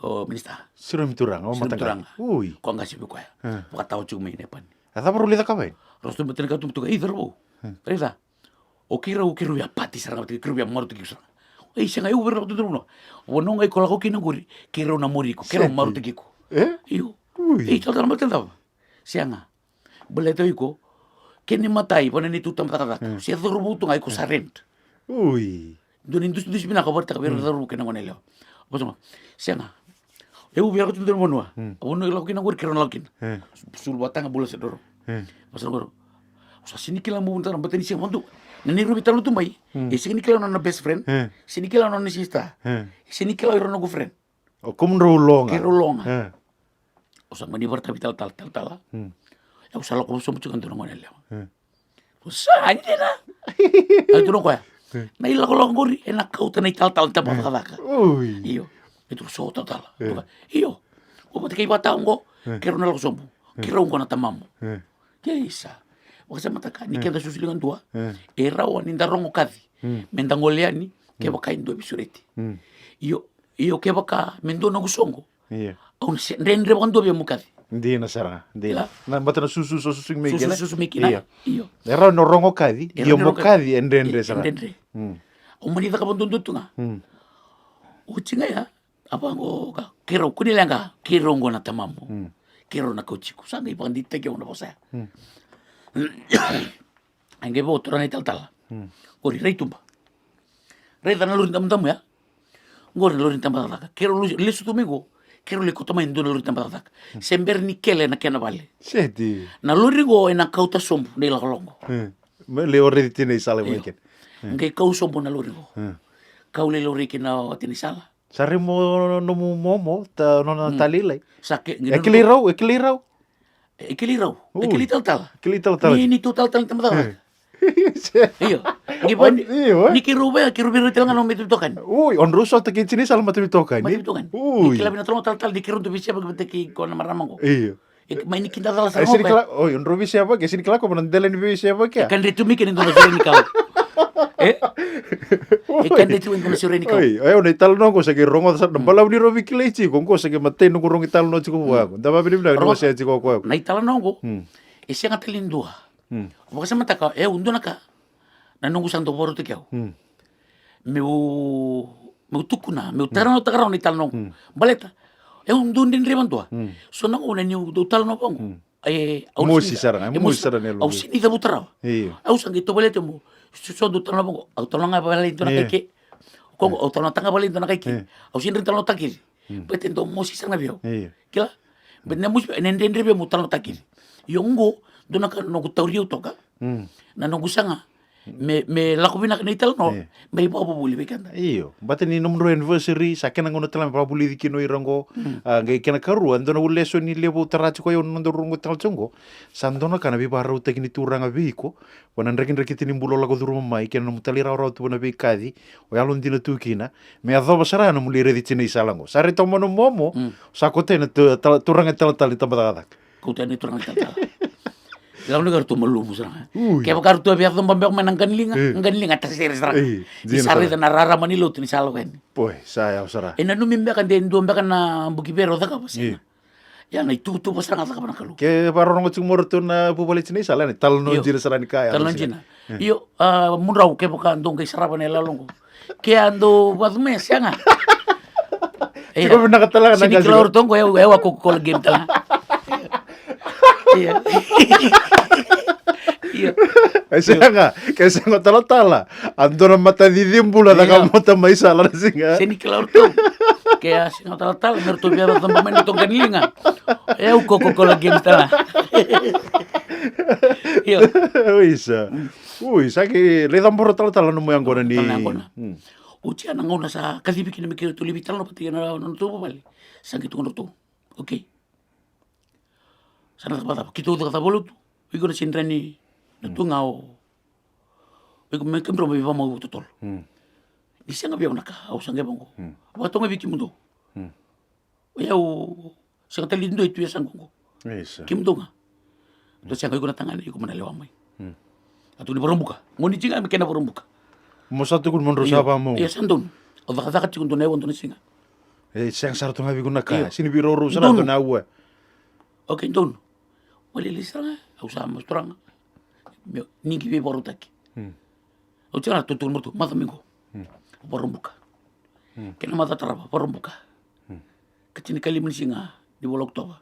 o minista
Suram turang o matang. Ui.
ko ngasi be ko batawa chu mai nepani
Ada boleh tak kawen.
rosto matani katumba to idro reda o kira ya pati sarang kira ya morto ki sarang ei senga eu verlo tudo no o non ai kola ko kina guri kira na mori ko kira morto ki ko iyo ei tal mata da senga boleto iko kene matai pone ni tutam tata si adoro buto ngai ko sarent
Ui.
don indus bina ko barta ver adoro kena ngonelo boso senga eu viago tudo no no o no lo kina guri kira na lokin sul batanga bola sedoro boso goro o sa sini kila mo bunta na bateni si mondo Nani rubi talo tumai. Sini kila na best friend. Sini kila na sister. Sini kila iro na go friend.
O como rolonga.
Kero longa. Usang mani bertabi tal. Ya usah lo so mucho kan tuno ngone lewa. Usah ni na. Ay tuno ko ya. Na ila ko long gori enak kau tanay tal ta bakaka.
Ui.
Iyo. Itu so tal. Iyo. O pati kay bata ngo kero na lo sombu. Kero ngo na tamamu. Keisa. Wakasema taka nikienda susilingan tua. Era wa ninda rongo kadhi. Mendangoleani ke baka indo bisureti. Iyo ke baka mendo na gusongo.
Iya.
Au ndendre bando be mukadhi.
Ndina saranga. Ndina. Na batana susu mekina.
Susu mekina. Iyo.
Era no rongo kadhi. Iyo mo kadhi endendre saranga.
Endendre. Umani taka bondo tunga. Uchinga ya apa ngo ka kero kunilanga kero ngo na tamamu. Kero na kochiku sanga ipandite ke ona bosa. Ange bo torana tal. Gori rei tumba. Rei dana lurin tam ya. Gori lurin tam taka. Kero lesu tumingo. Kero le kotoma indo lurin tam taka. Sember ni kele na kena vale.
Seti.
Na lurin go ena kauta sombu nei la kolongo.
Me le ore tine sala meken.
Ngai kau sombu na lurin go. Kau le lori kena tini sala.
Saremo no momo ta no na talile.
Sake
Ekilirau.
Ekili tal. Ni tu tal tempat. Iyo. Niki rube ritel ngano metu tokan.
Ui, on ruso ta kincini sal matu tokan.
Matu tokan.
Ui.
Ikila bina tolong tal di kirun tu bisa bagi ki ko na maramango.
Iyo.
Main kita tal sa
Sini kala, oi, on rubi siapa ke sini kala ko mandelen bi siapa ke?
Kan ritu mi ken na sore ni kau. Kan ritu en sore ni kau.
Oi, ayo na tal no ko sa ke rongo sa balaw ni robi kilechi ko sa ke matay no ko rong tal no chiko wa. Daba bi na no sa chiko ko.
Na tal no ko. Isi nga talindua. Baka sa mata ka undo na ka. Nanungu sang to boro te kau. Meu tukuna, meu tarano takarao ni tal no. Baleta. Undo din reban tua. So na una ni do tal no bang.
Musi sarang,
au sini da butara. Au sangi to balete mo. So do tal no bang. Au tal nga balete na keke. Ko au tal tanga balete na keke. Au sini tal no takir. Beten do musi sang na bio. Kila. Ben mus nenden rebe mo tal no takir. Yongo do na ka no gutauriu toka. Na no gusanga. Me lako bina kena ital no. Me ipo apa buli bekanda.
Iyo. Bata ni nomro anniversary sakena ngono tala pa buli dikino irango. Ngai kena karu andona uleso ni lebo tarachi ko yon ndo rungo tal chongo. Sandona kana bi baru tekni turanga biko. Wana rekin rekitini mbulo lago duru mai kena mutali raw tu na bi kadi. O yalon dina tukina. Me adoba sarana mulire di chini salango. Sare tomo no momo. Sakote na turanga tal tambadadak.
Kuta ni turanga tal. Lalu negara tu malu musra. Kaya bakar tu biar tu bambang menang ganlinga atas series ra. Di sari dan rara manilo tu ni salo kan.
Pois, saya usara.
Ena nu mimbe kan den do mbakan na buki bero da ka pasina. Ya na itu pasang ata ka kalu.
Ke baro ngo tsumor tu na bubali chini sala ni tal no jira sarani kaya.
Tal no jina. Yo munrau ke bukan dong ke sarapa ne lalongo. Ke ando badume sianga.
Ko bina katala na
kasi. Sini kelor tong ko ewa ko ko game tala. Iya. Iya. Kasi
nga tala. Ando na mata didimbula na kamota may sala na singa.
Sini kelor tong. Kaya singa tala merto biar tong pemain tong ganlinga. Ko lagi tala. Iya.
Sa ki le damboro tala no mo yang gona ni.
Uci anang ngona sa kasi bikin mikir tu libital no pati na no tu bali. Sakit ngono tu. Okay. Sana kata kita udah kata bolu tu, iku na sinrani, tu ngau, iku mekem promo biwa mau tutol. Di sana biar nak, aku sanggup bangko. Waktu nggak bikin mundo, ya sangat terlindo itu ya sanggup. Kim tu nggak, terus yang iku na tangan, iku mana lewat mai. Atau di berumbuka, ngoni cinga mikirnya berumbuka.
Masa tu kun menurut siapa mau?
Iya santun, udah kata cikun tu newan tu singa.
Siang sartu ngabi kun nak, sini biro urusan tu nawa.
Oke tun. Wali lisranga, usah masturanga. Ningi be baru taki. Ucana tutul mutu, mata minggu. Baru buka. Kena mata terapa, baru buka. Kecini kali mensinga di bolok toba.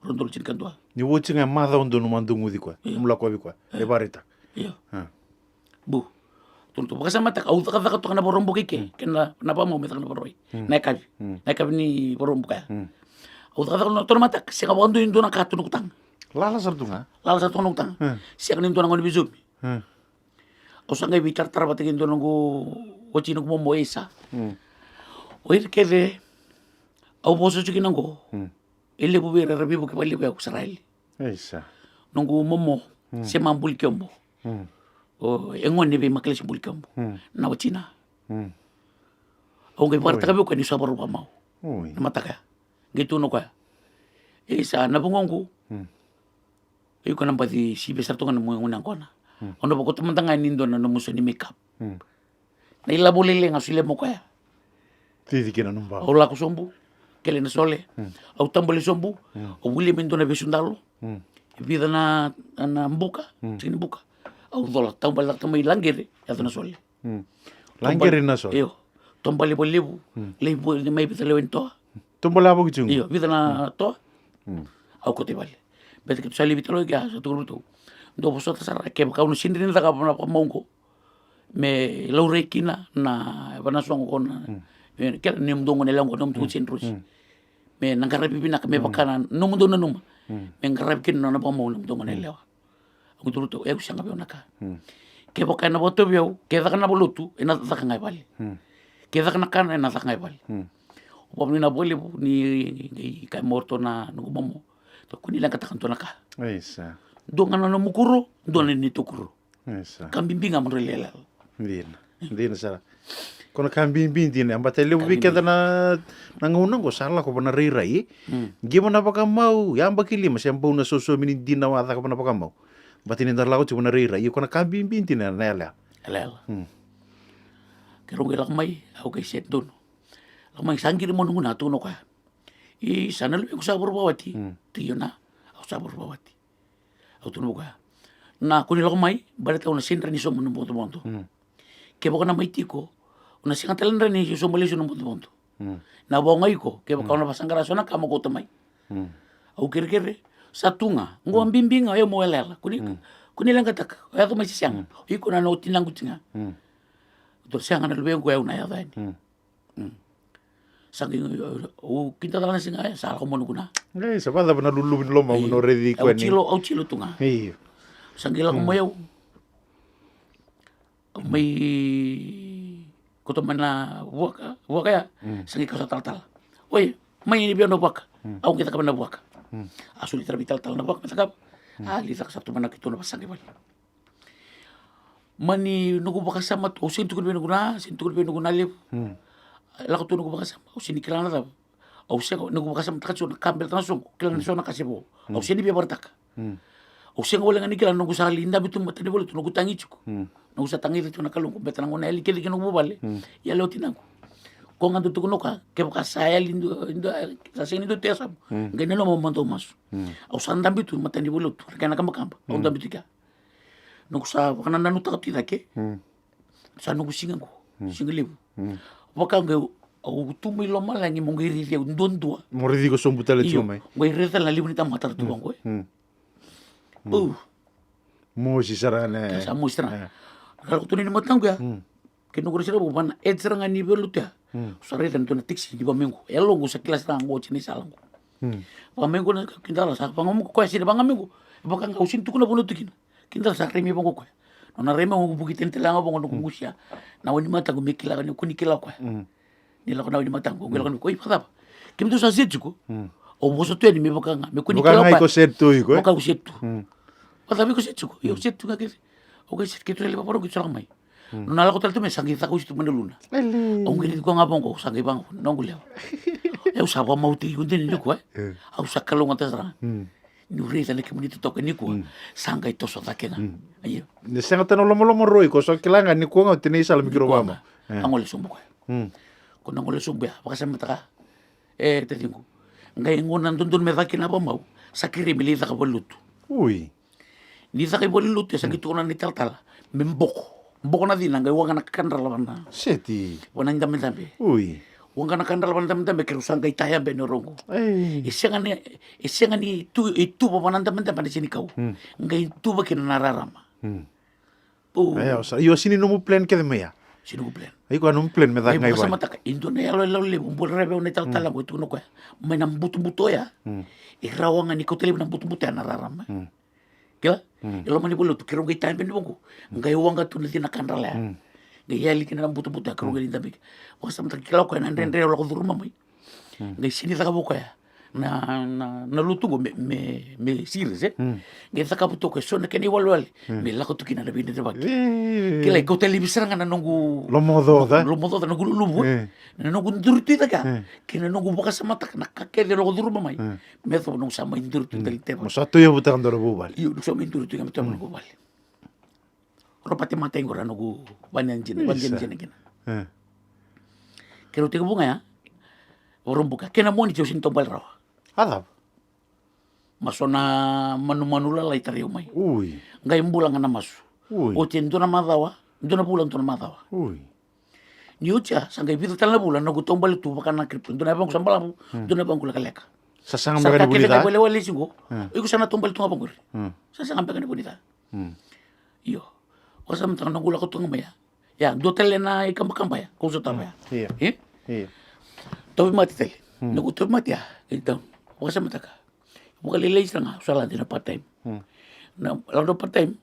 Rondol cin kantua.
Ni wucinga mata undo no mandungu di kwa. Mula kwa bi kwa. Lebarita.
Iya. Bu. Tuntu baka sama tak au tak tak kana baru buka ke. Kena kenapa mau metak kana baru. Naik kabi ni baru buka. Au tak tak no mata singa bandu indo na katun kutang.
Lala sartu nga?
Lala sartu nga utang. Siya kanin to nang bisum. au sanga vitar tarabate kendo nongo wachino kumo moesa oir kede au boso chiki nango ele bubira rabibu ke bali ba Israeli
Isa.
nongo momo se mambul kyombo o engone be makle bul kyombo na wachina au ngai parta kabe ko ni sabaru pa mau
Ui.
na mataka gitu no ka isa na bungongu ko namba di si besar to kan mo ngunang kona ono ba ko tamantanga nindo na no muso ni makeup na ila bolele ngasile mo kaya
Tidi kina numba.
au la ko sombu kele na sole au tambole sombu au wili mendo na besundalo vida na mbuka sini buka au dola tambal la tamai langere ya na sole
Langere na so.
iyo tombale bolebu lebu ni mai bitale wento
Tumbola bo kichungu.
iyo vida na to au ko te vale bet que sali bitalo ya so tu ndo boso ta sara ke ka uno sindrin da ka pa mongo me laure kina na bana songo kona ke ni mdongo ne lango nom tu sindrus me nangara bibina ka me bakana no mundo na numa me ngara kina na pa mo mdongo ne lewa aku tu eu sanga be onaka ke bakana boto biau ke da kana bolutu ena da ngai vale ke da kana ena da ngai vale o pa na bole ni ka morto na no momo to kuni lang katakan to naka
Isa.
donga na mukuro dona ni tukuro
Isa.
kambimbinga mrelela
Ndina. Ndina sara. Kono kambimbi ndina ambate le ubi keda na nguna go sala ko bana rai. Gimo na baka mau yamba kilima sembo na soso mini dina wa ka bana baka mau. Batini ndar lago chuna rai. Kono kambimbi ndina na ela.
ela kero gelak mai au kai set dono lamai sangiri mo nguna to no ka I sana lu ko sabor bawati tiyo na au sabor bawati au tuno ka na kuni lak mai baleta una sindra ni so mo mo to ke baka na mai tiko una singa talendra ni so mo le so mo to na bonga iko ke baka una pasangara sona kamo ko tamai au kere satunga ngo ambimbinga yo mo elela kuni lang katak ya ko mai siyang iko na no tinang kutinga to siyang na lube ko ya una ya dani saking o kita dalan singa sa ko mo kuna
Isa pada bana lulu bin loma no ready ko ni.
au chilo tunga
Iyo.
sangila ko mayaw may ko to man na waka ya sangi ka sa tal oy may ni biyo no waka au kita ka na waka asuli trabital tal na waka matakap ali tak sa to man nakito na pasangi bali mani nugo baka sama to sin tukul bin guna sin tukul bin guna lip la ko to nugo baka sama au sin kilana da au se nugo baka sama takatso kambel tanso kilana so na kasebo au sin biya bartak au se wala ngani kilana nugo sa linda bitu matani bolo nugo tangi chuko nugo sa tangi tu na kalung betana ngona eli kili nugo bale ya lo tinango ko ngando tu kunoka ke baka saya lindo sa sin do tesam ngene no mo manto mas au sandam bitu matani bolo tu kana kamba au ndam bitika nugu sa kana nanu takati dake sa nugu singango singalebu waka nge au tumi lo malangi mongiri dia ndondua
Moridi ko sombu tala
iyo
chuma.
ngai reta la libu ni tamatar tu bango
Mo si sara na.
sa mo istra kalau tu ni matang ya ke nugu sira bu bana edzra ngani belu ta sa reta tu na tiksi di bamengo elo go sa kelas rango chini salango bamengo na kindala sa bangomo ko sira bangamengo baka ngausin tu kuna bono tukina kindala sa remi bango ko na rema ngo bukiten telanga bango no kumusya na wani mata go mikila ni kunikila ko ni la ko na wani mata go ngela ko ipata kim tu sa setjuko o boso tu ni me baka nga me kunikila
Bukan
pa
ai ko setu iko.
baka go setu pata bi ko setjuko yo setu nga ke o ga set ke tu le paparo ki tsara mai no na la ko tal tu me sangi ta ko situ meneluna o ngeli ko nga bongo sangi bango no nguleo eu sabo mauti yunde ni ko au sakalo ngata tsara ni reza le kemuni to toka ni ko sanga ito so takena ayo
Ni sanga tano lomo roi ko so kilanga ni ko ngau tini sala mikro wama.
angole sumbu ko ko nangole sumbu ya baka sama taka te tingu ngai ngona ndundun me dakina ba mau sakiri mili taka bolutu
Ui.
ni taka bolutu ya sakitu na ni taltala mboko na dina ngai wanga nakandra labana
Seti.
wana ndame ndame
Ui.
wanga nakandra labana ndame ke rusanga itaya be no rongo
Ei.
isengani itu ba bananda menda pada sini kau ngai tu ba kina nararama
Ay, o sa yo sini no mo plan ke de meya.
sini ko plan
Ay ko anong plan me da
ai
ngai
baka
ba.
sama taka Indonesia lo le bumbul rebe one tal tala ko itu no ko mai nam butu buto ya i rawanga ni ko tele nam butu buto ya nararama kila ilo mani bolo tu kero ngai time ben bongo ngai wanga tu na tina kandala ngai yali kina buta buta kero ngai ndamik wasa mata kila ko na ndendre lo ko durma mai ngai sini taka boko ya na lutungo me series ngai taka buto ko sona keni walwali me la ko tu kina na binde de bak kila ko televisão na nongu
lo modo da
na nongu lubu na nongu ndurti taka kina nongu boka samata na kakele lo ko durma mai me so nongu sama ndurti del tema
mo sa tu yo buta ndoro bubal
iyo so me ndurti kam tam nongu bal ropati mata ngora nongu banyan jin kina kero te bunga ya orang buka kena mo ni jo sin tombal rawa
ala
masona manu-manula lai tari umai
ui
ngai mbulang na masu
ui
o ten dona madawa dona bulang dona madawa
ui
ni ucha sangai vitu tala bulan no tombal tu bakana kripto dona bang sambala dona bang kula kaleka
sasang mereka di
bonita
bonita
wale wale singo iku sana tombal tu abang kuri sasang ampe kana bonita iyo wasam tang nangula ko tunga maya ya do tele na ikamba ya ko so tama
iya iya
tobi mati tele no ko tobi mati ya então wasam taka bukan lelai serang salah dina part time na lalu part time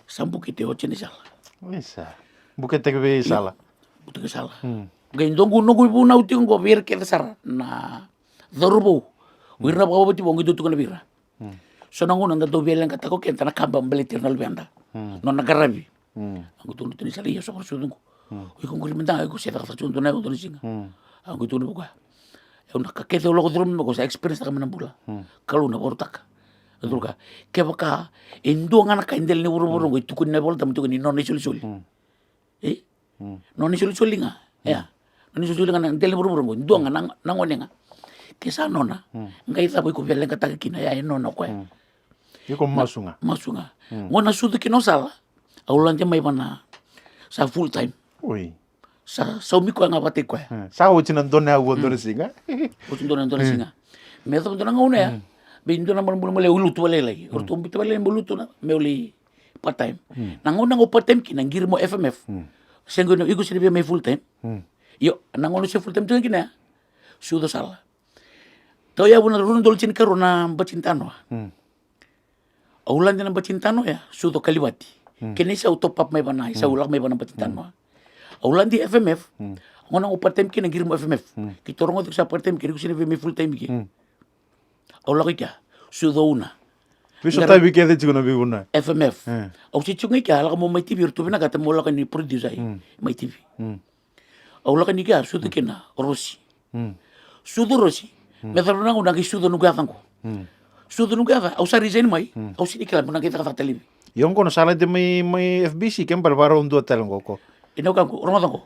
sampu kita ocen salah
bisa bukan tebe salah
bukan salah gain dongu nunggu ibu nauti ngo biar kita sar na dorbo wirna bawa beti bongi tutu kana bira sonangu nanda do bielen kata ko kenta na kamba mbeletir na lbenda non nagarabi aku tunu tuni sali ya sokor sudungu iko nguri menda iko seta kata chuntu na iko singa aku tunu buka una kakete lo kodrum ko sa experience ka manambula kalau na bortak adulka ke baka indo ngana ka indel ni buru-buru ngo tukun na bolta mutukun ni non isul non isul nga ya non isul nga indel ni buru-buru ngo indo ngana nangone nga kesa nona ngai ta boy ko belen ka takina ya nona ko
iko masunga
ngona sudu kino sala aulan mai bana sa full time
ui
sa miko nga pati ko
sa o chinan dona wo dona singa
o dona singa me to dona ngone ya be indona mo le ulutu wale lagi orto mbito wale mbulutu na me oli part time nangona ngo part time ki nangir mo FMF sengo no igo sirbe me full time yo nangono se full time to kina sudo sala to ya buna run dol chin karuna bacintano aulan dina bacintano ya sudo kaliwati kene sa utopap may bana sa ulak may bana bacintano aulan di FMF ngona ngo part time ki nangir mo FMF ki torongo sa part time ki ko sirbe me full time ki aula kika sudo una
biso tabi ke de chuna biguna
FMF au si chungi ka ala mo mai TV tu bina kata mo la kan ni produce ai mai TV aula kan ni ka sudo kena rosi sudo rosi me taruna ngona ki sudo nuga tango sudo nuga au sa resign mai au si kala mona kita kata televi
yon kono sala de mai FBC kem barbaro un do talango ko
ino kan ko roma tango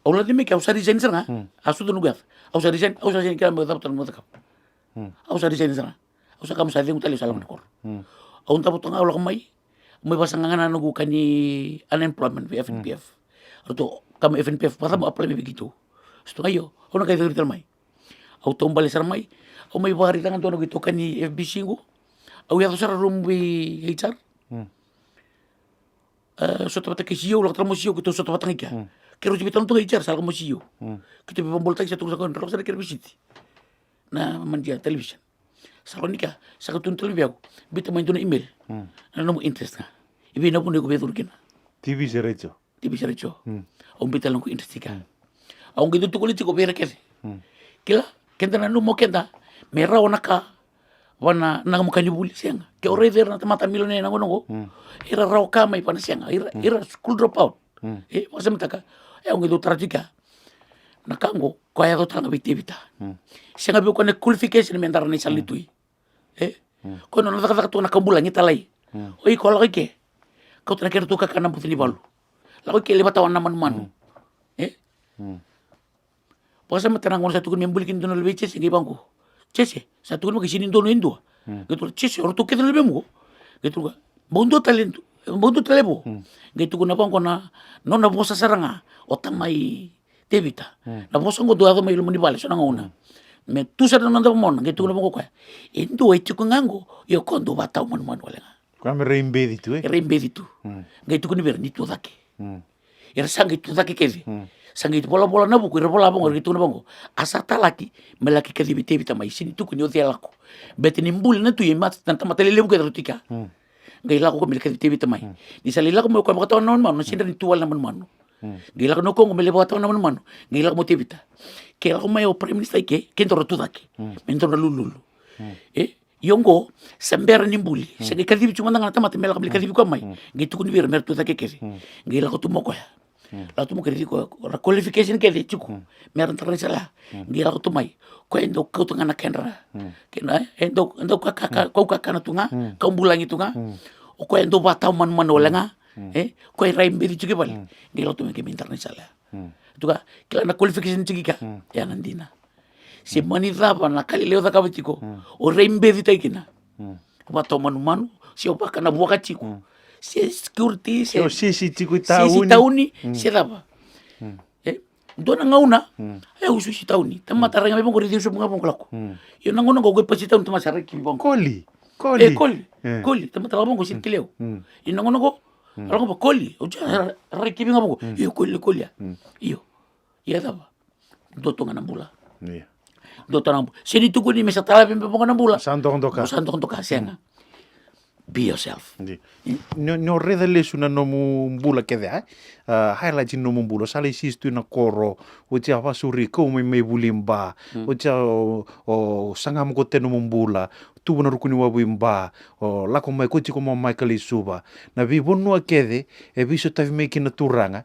aula de me ka au sa resign sanga a sudo nuga au sa resign kala mo taptan mo takap au sa resign sanga au sa kam sa de utali salam kor au nta potong au mai pasangan anu kani unemployment FNPF atau kam FNPF pata mo apply begitu setu ayo au na kay dito mai au tombal sar mai au mai bari tangan to gitu kani FBC go au ya sar rumbi HR so to ke sio lo tramo sio gitu so to patang ka kero jibitan to HR sal mo sio kita be boltak sa tusa kon ro sa ke visiti na mandia television salonika sa katun televiago bita main tuna email na no interest na ibi na pun ko betur kina
TV serecho
au bita lang ko interest ka au gitu to ko liti ko bera kese kila kenda na no mo kenda mera onaka wana na mo kanibuli senga ke orever na mata milone na ngono ira raw kama ipana senga ira school drop out wasam taka au gitu trajika nakango ko ya tanga bitivita senga bi ko ne qualification men dar ni salitui ko no nakaka to nakambulan ni talai oi ko la ke ko tena ker to ka kana putini balu la ko ke le bata wana man wasam tena ngon satu kun membulkin dono lebe chese ngi bangko chese satu kun makisini dono indo gitu chese orto ke lebe mo gitu ga bondo talento bondo talebo gitu kun bangko na nona bosa saranga otamai debita na bosa ngo doado mai lumuni bale sona ngona me tu sa nanda mon gitu kun bangko ka indo e tuku ngango yo kondo bata mon wala
kwame reimbedi tu
reimbedi tu gitu kun ber ni tu dake era sangi tu dake kevi sangi bola na buku bola bongo gitu na bongo asata laki melaki ke dibite bita mai sini tu kunyo dia lako beti nimbul na tu yemat tanta matele lebu ke rutika Ngaila ko mele kati tamai. Di salila ko mo ko makatawa naman mano, sindra ni tuwal naman mano. Ngaila ko no ko mele bakatawa naman mano. Ngaila ko mo tibita. Kaya ko may o prime minister ke, kento ro tudaki. Mento na lululu. Yongo sambera nimbuli. Sagi kadibi cuma nang tamate mela ko mele kadibi ko mai. Gitu ko ni bir mer tudaki kesi. Ngaila ko tumo ko ya. La tumo kedi ko qualification kedi chuku. Mer antara sala. Ngaila ko tumai. Ko endo kau tunga na kenra. Kena endo kau kakana tunga, kau bulangi tunga. O ko endo batau man olenga. Ko rai mbedi chuki bali. Ngaila tumo ke mintar sala. Tuka kila na qualification chiki ka. Ya nandina. Si mani rapa na kali leo da kabitiko. O rai mbedi taikina. Batau manu si opa kana buaka chiku. Si security
si chiku
tauni si rapa. Dona ngauna usu si tauni tamata ranga me bongori diusu bunga bongolako yo nangona go pasi tauni tama sare ki bong
koli
koli tamata la bongo si kileo yo nangona go rango koli o ja reki binga bongo yo koli yo ya daba doto ngana bula doto ngana sini tuku ni mesa tala bimbe bongo na bula
santo
ndoka senga be yourself
no redales una no mbula ke dai highlight no mbula sale sistu na koro o tia vasuri ko me bulimba o tia o sanga mo teno mbula tu na rukuni wa buimba o la ko mai ko ti ko Michael Isuba na vi bonu akede e viso tavi me kina turanga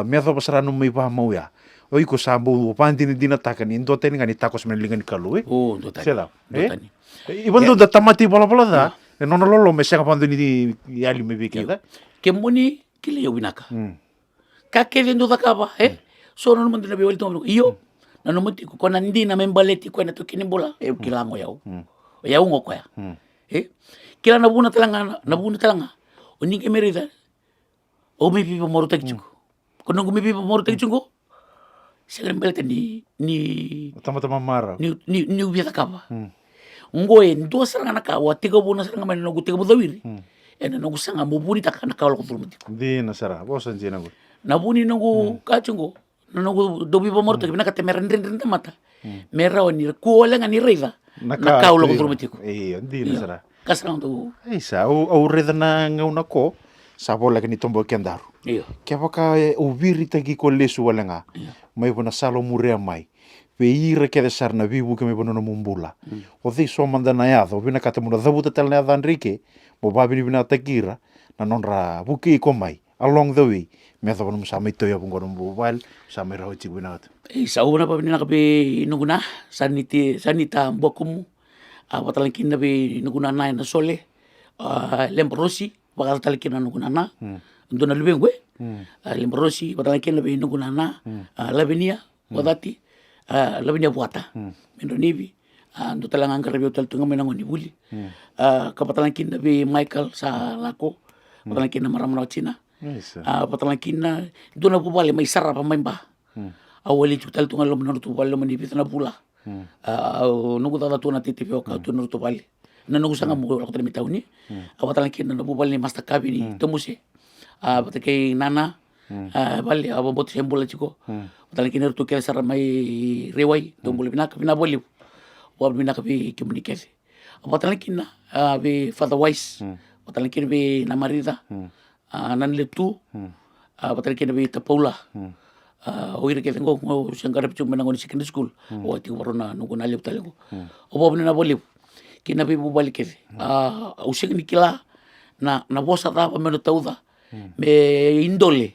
me ava pasara no me ba mo ya o iko sambu o pandini dina takani ndo teni ngani takos men lingani kalu
o ndo tani
ibando da tamati bola da e non lolo me sega pandini di ali me bikenda
ke moni kile yo winaka ka ke dendo da kaba so no mandina be walto iyo na no moti ko nandina membaleti ko na to kini bola kilango yao yao ngoko ya kila na buna talanga o ninge merida o me pipa moro tekchuko kono me pipa moro tekchuko segala belete ni
tama mara
ni ubia kaba ngoe ndo saranga naka wa tiga bona saranga mani no tiga bodawiri ena no sanga mobuni takana kawlo ko tulmuti
dina sara bosan jina go
na buni no kachungo no dobi bo morto kibina kate merendren mata mera oni ko lenga ni reza na kawlo ko tulmuti ko
dina sara
kasang to
isa o reza na ngauna ko sabola ni tombo kendaru ke baka o viri tagi ko lesu walenga mai bona salo murea mai pe ira ke sarna vivu ke me bona no mumbula o dei so manda na ya do bina kata muna dabuta tel na Enrique mo babini bina takira na nonra buki ko mai along the way me do no samai to ya bungo no bal samai raho ti bina
sa una pa bina ka be nuguna sanita bokum patalankin na be nuguna na na sole lembrosi bakal talankin na nuguna na ndona lubengwe lembrosi patalankin na be nuguna na labenia wadati labinya buata mendonivi ndo talanga ngarebe hotel tunga menango ni buli kapatalankin na be Michael sa lako patalankin na maramana China patalankin na dona bubale mai sarra pa maimba awali hotel tunga lo menano tu bale mani bitana pula nugu tata tuna titipe ka tuna to bale na nugu sanga mo ko tani tauni patalankin na bubale masta kabini tomuse patake nana bale abot sembola chiko patalankin er tu kele sarra mai rewai tombole bina boli bina kapi komunikasi patalankin na be Father Wise patalankin be na marida nan letu patalankin be tapaula o ire ke tengo sangara pichu menango ni secondary school o ti warona no na lepta lengo o bobne na boli kina be bubali ke o segni kila na bosa da pa meno tauda me indole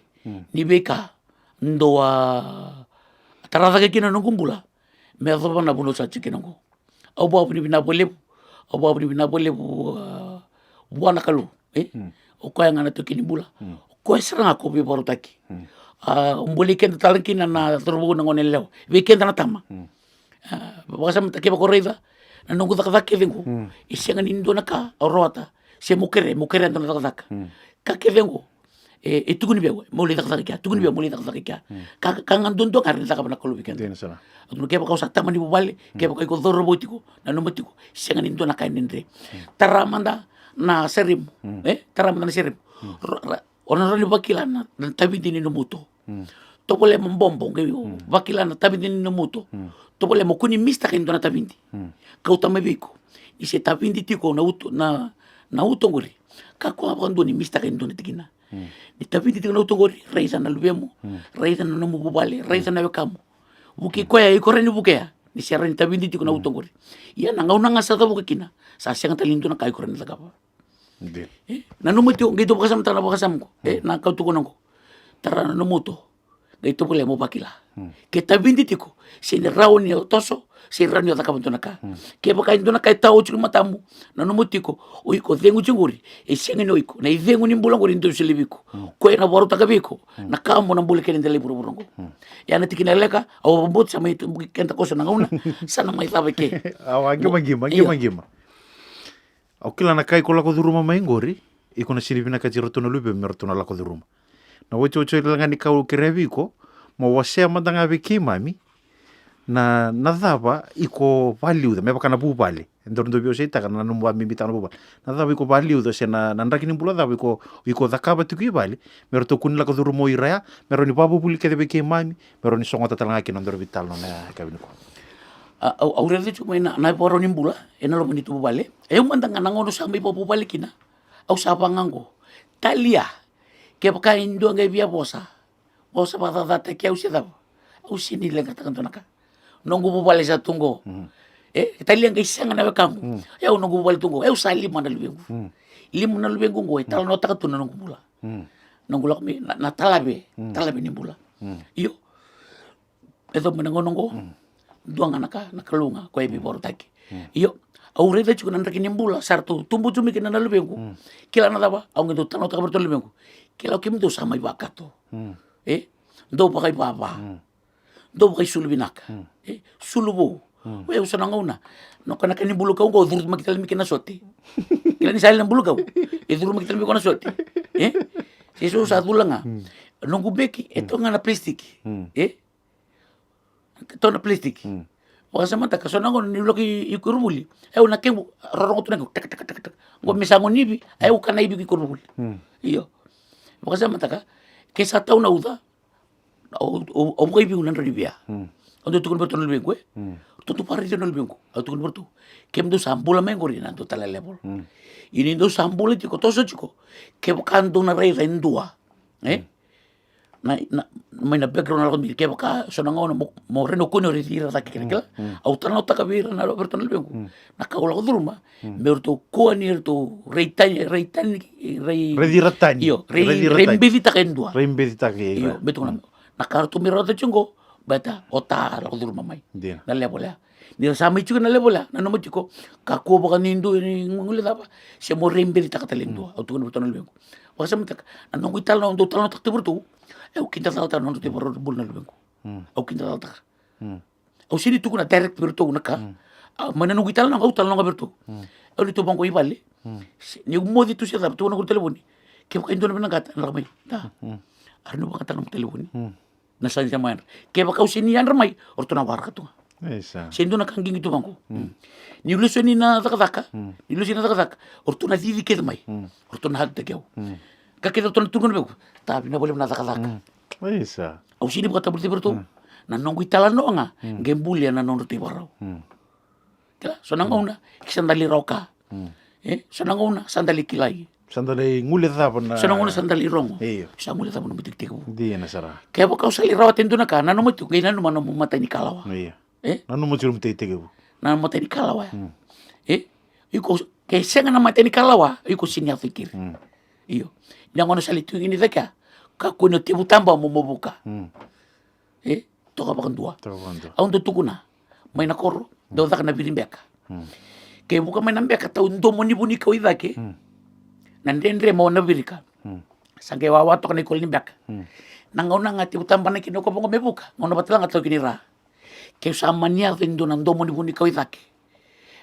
ni beka ndo tarada ke kina no kumbula me adoba na buno sa chikina go au bobni bina bole buana kalu o ko ngana to kini bula ko seranga ko be borotaki umbuli ken talankin na turbo na ngone lew weekend na tama baka mta ke ko reida na nungu da ke vengo isenga nindo na ka rota se mukere na da ka ke vengo tuguni be mo le da ka tuguni be mo le da ka ngandon to ka re da ka na ko weekend atu ke baka sa tama ni bubale ke baka ko doro botiko na no motiko isenga nindo na ka nendre taramanda na serim taramanda na serim ona rani bakilana na tabindini no muto to pole mbombo ngeyo bakilana tabindini no muto to pole mo kuni mista kendo na tabindi ka utame biko ise tabindi tiko na uto na na utongori kako abando ni mista ka indone tikina ni tapiti tikina utongori raisa na lubemo raisa na namu bubale raisa na wekamu buki koya ikoreni bukea ni siara ni tapiti tikina utongori ya na ngauna ngasa ta bukina sa siang talinto na kai koreni takapa na numutio ngito bakasam tara bakasam ko na kautukonan ko tara na numuto ngito pole mo bakila ke tapiti tiko sini rauni toso si ranyo ta kabanto naka ke baka indo naka tao chulu matamu na numutiko oiko dengu chunguri e sengene oiko na idengu nimbula ngori ndo silibiko ko ena boru takabiko na kamo na mbule kene ndele burongo ya na tikina leka au bot sama itu kenta kosa na ngauna sana mai tabe ke
awange mangima au kila na kai kola ko duruma mai ngori iko na silibina ka jiroto na lube merto na la ko duruma na wocho ilanga ni kau kireviko mo wasea madanga biki mami na nadhava iko valiuda me baka na bubale ndor ndo biose ta kana no mami bitana bubale nadhava iko valiuda se na ndaki ni bula dava iko dhakaba tuki bali mero to kunila ko duru mo iraya mero ni babu buli ke beke mami mero ni songa tatanga ke ndor vital no na kabini ko
au rede chu mai na poro ni bula ena lo mani tu bubale e mandanga nangono sa mai bubale kina au sa pangango talia ke baka indo ngai bia bosa bata data ke au se dava au sini lenga takantonaka nongu bubale sa tunggo taliang kay isang na wekamu eu nongu bubale tunggo eu sa lima na lubengu ngo tal nota ka tunan nongu bula nongu lakmi na talabe ni bula iyo edo menangonongo duang anaka nakalunga ko ebi borotaki iyo au reda chuku nandaki ni bula sartu tumbu cumi kena na lubengu kila na daba au ngendo tanota ka bertol lubengu kila kim do sama ibakato do pakai baba do pakai sulubinaka sulubo we usana ngauna no kana kani bulu kau go durut makital mikena sote kila ni salen bulu kau durut makital mikena sote sesu sa tulanga nongu beki eto ngana plastik to na plastik wasa mata kasona ngo ni loki ikurubuli na kengu rorongo tunango tak ngo misango nibi kana ibi ikurubuli iyo wasa mata ka kesa tau na uda o ibi unan ribia ondo tukun betul lebih gue tutu pari jono lebih gue tukun bertu kem do sambula mengori nanto tala level ini do sambula chiko toso chiko ke kanto na rei rendua na na background na kombi ke baka sona ngono mo reno kuno retira ta kekela au tana ta kabira na bertu lebih gue na kaula durma merto ko ni to reitani iyo reimbedi ta kendua iyo betul na kartu mirata chungo bata ota la kudur mamai na le bola ni sama itu na le bola na no mutiko kako baka nindu ni ngule daba se mo rembe ta katalendo au tu no tono le wasa mtak na no ital no do tal no takte burtu au kinta ta no te bor bul na le au kinta ta au sini tu na direct burtu na ka mana no ital no au tal no burtu au li to bango ibale ni modi tu se da tu no telefoni ke ka indo na gata na mai ta arno baka tan telefoni na sa jaman ke baka usini yan ramai orto na warka tu sendo na kanging itu bangko ni luso ni na takaka orto na divi ke mai orto na hadde keu ka ke orto na turgon bego tapi na boleh na takaka usini baka tabul tiberto na nongu itala no nga gembulia na nono tibarau kala sonang ona sandali roka sonang ona sandali kilai
sandali ngule thapa na
sonang ona sandali rongo sa ngule thapa no bitik
dia na sara
kaya baka usali rawat tentu na ka na no matu kaya na no mata ni kalawa
na no matu mtete
na mata ni kalawa iko kaya senga na mata ni kalawa iko sinya fikir iyo yang ona sali tu ini deka ka kuno tibu tamba mo mobuka toka bakan dua aun tu tukuna may nakoro daw ta na birimbeka kaya buka may nambeka tau ndo mo ni bunika idake nandendre mo na birika sangke wawato kan ikol ni bak nangauna ngati utamba na kinoko bongo mebuka ngono batla ngato kinira ke samania vendo nando mo ni buni ko idake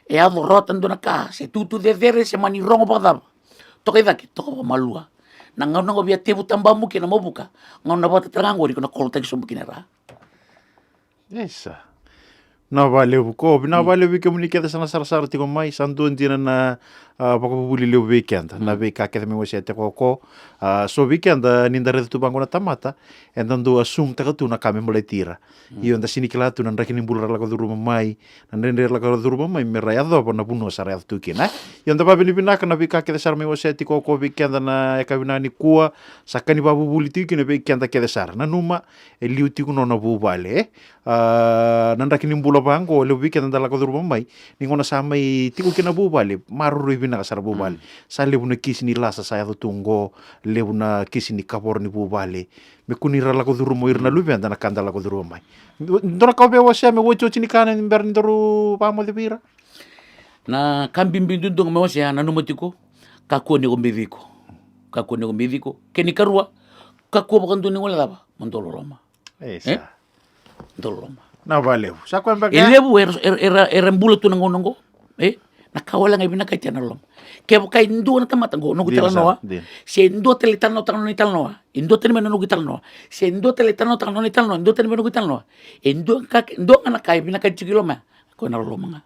e ado rotan do naka se tutu de vere se mani rongo badam to idake to malua nangauna ngo bia tebu tambamu kina mobuka ngona bata trangori kono kolta ki sombu kinira
esa Na valeu ko, na valeu ke muni ke sana sar tiko mai sandu ndina na pakapuli leu weekend na ve ka ke me wase te ko so weekend ninda re tu bangona tamata endando asum ta tu na kame mole tira io nda sini kila tu na rakini bulra la ko duru mai na rende la ko duru mai me ra do na buno sara tu kina io nda ba bini binaka na ve ka ke sar me wase tiko ko weekend na e ka binani kua sakani babu buli tu kina weekend ke sar na numa e liu tiko no na bu vale nanda kini bula bango le weekend nda la ko duru mai ningona sa mai tiko kina bu vale maruru ibina ka sar bu vale sa le buna kisini lasa sa ya tungo le buna kisini kapor ni bu vale me kunira la ko duru mo irna lubi anda na kanda la ko duru mai ndora ka be wase me wocho chini kana ni berni doru pa mo de bira
na kambimbindu ndong me wase na numatiko ka ko ni ko mbidiko keni karua ka ko bakandu ni wala daba mondolo roma
esa
ndolo roma
na valeu sa ko mbaga
elebu era mbula tu nango na kawala ngai bina kaitiana lom ke kai ndo na tamata go no gutala noa se ndo tele tan no tan no ital noa ndo tele no gutal noa se ndo tele tan no tan no ital noa ndo tele no gutal noa ndo ana kai bina kai chikilo ma ko na loma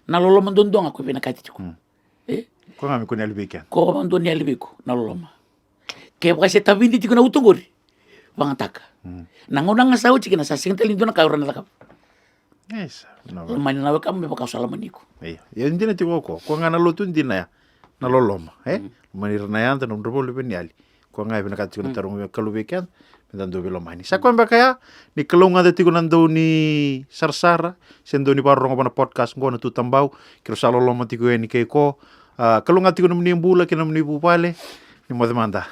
na loma ndo ko bina kai chiko
ko ngami ko ni albeke
ko ndo ni albeko na loma ke ba se tabindi tiko na utungori wangataka nangona ngasau chikina sa singtali ndo na kaurana taka
esa no
mani nawe kam me pakasala maniko
ya ndina tiko ko ngana lotu ndina ya na loloma mani rana ya ndo ndo le beniali ko ngai bina kati ko tarung kalu weekend ndando velo mani sa ko mbaka ya ni kalunga de tiko nando ni sarsara sendo ni parong bana podcast ngona tu tambau kiro salo loma tiko ni ke ko kalunga tiko ni mbula kina ni bupale ni mo demanda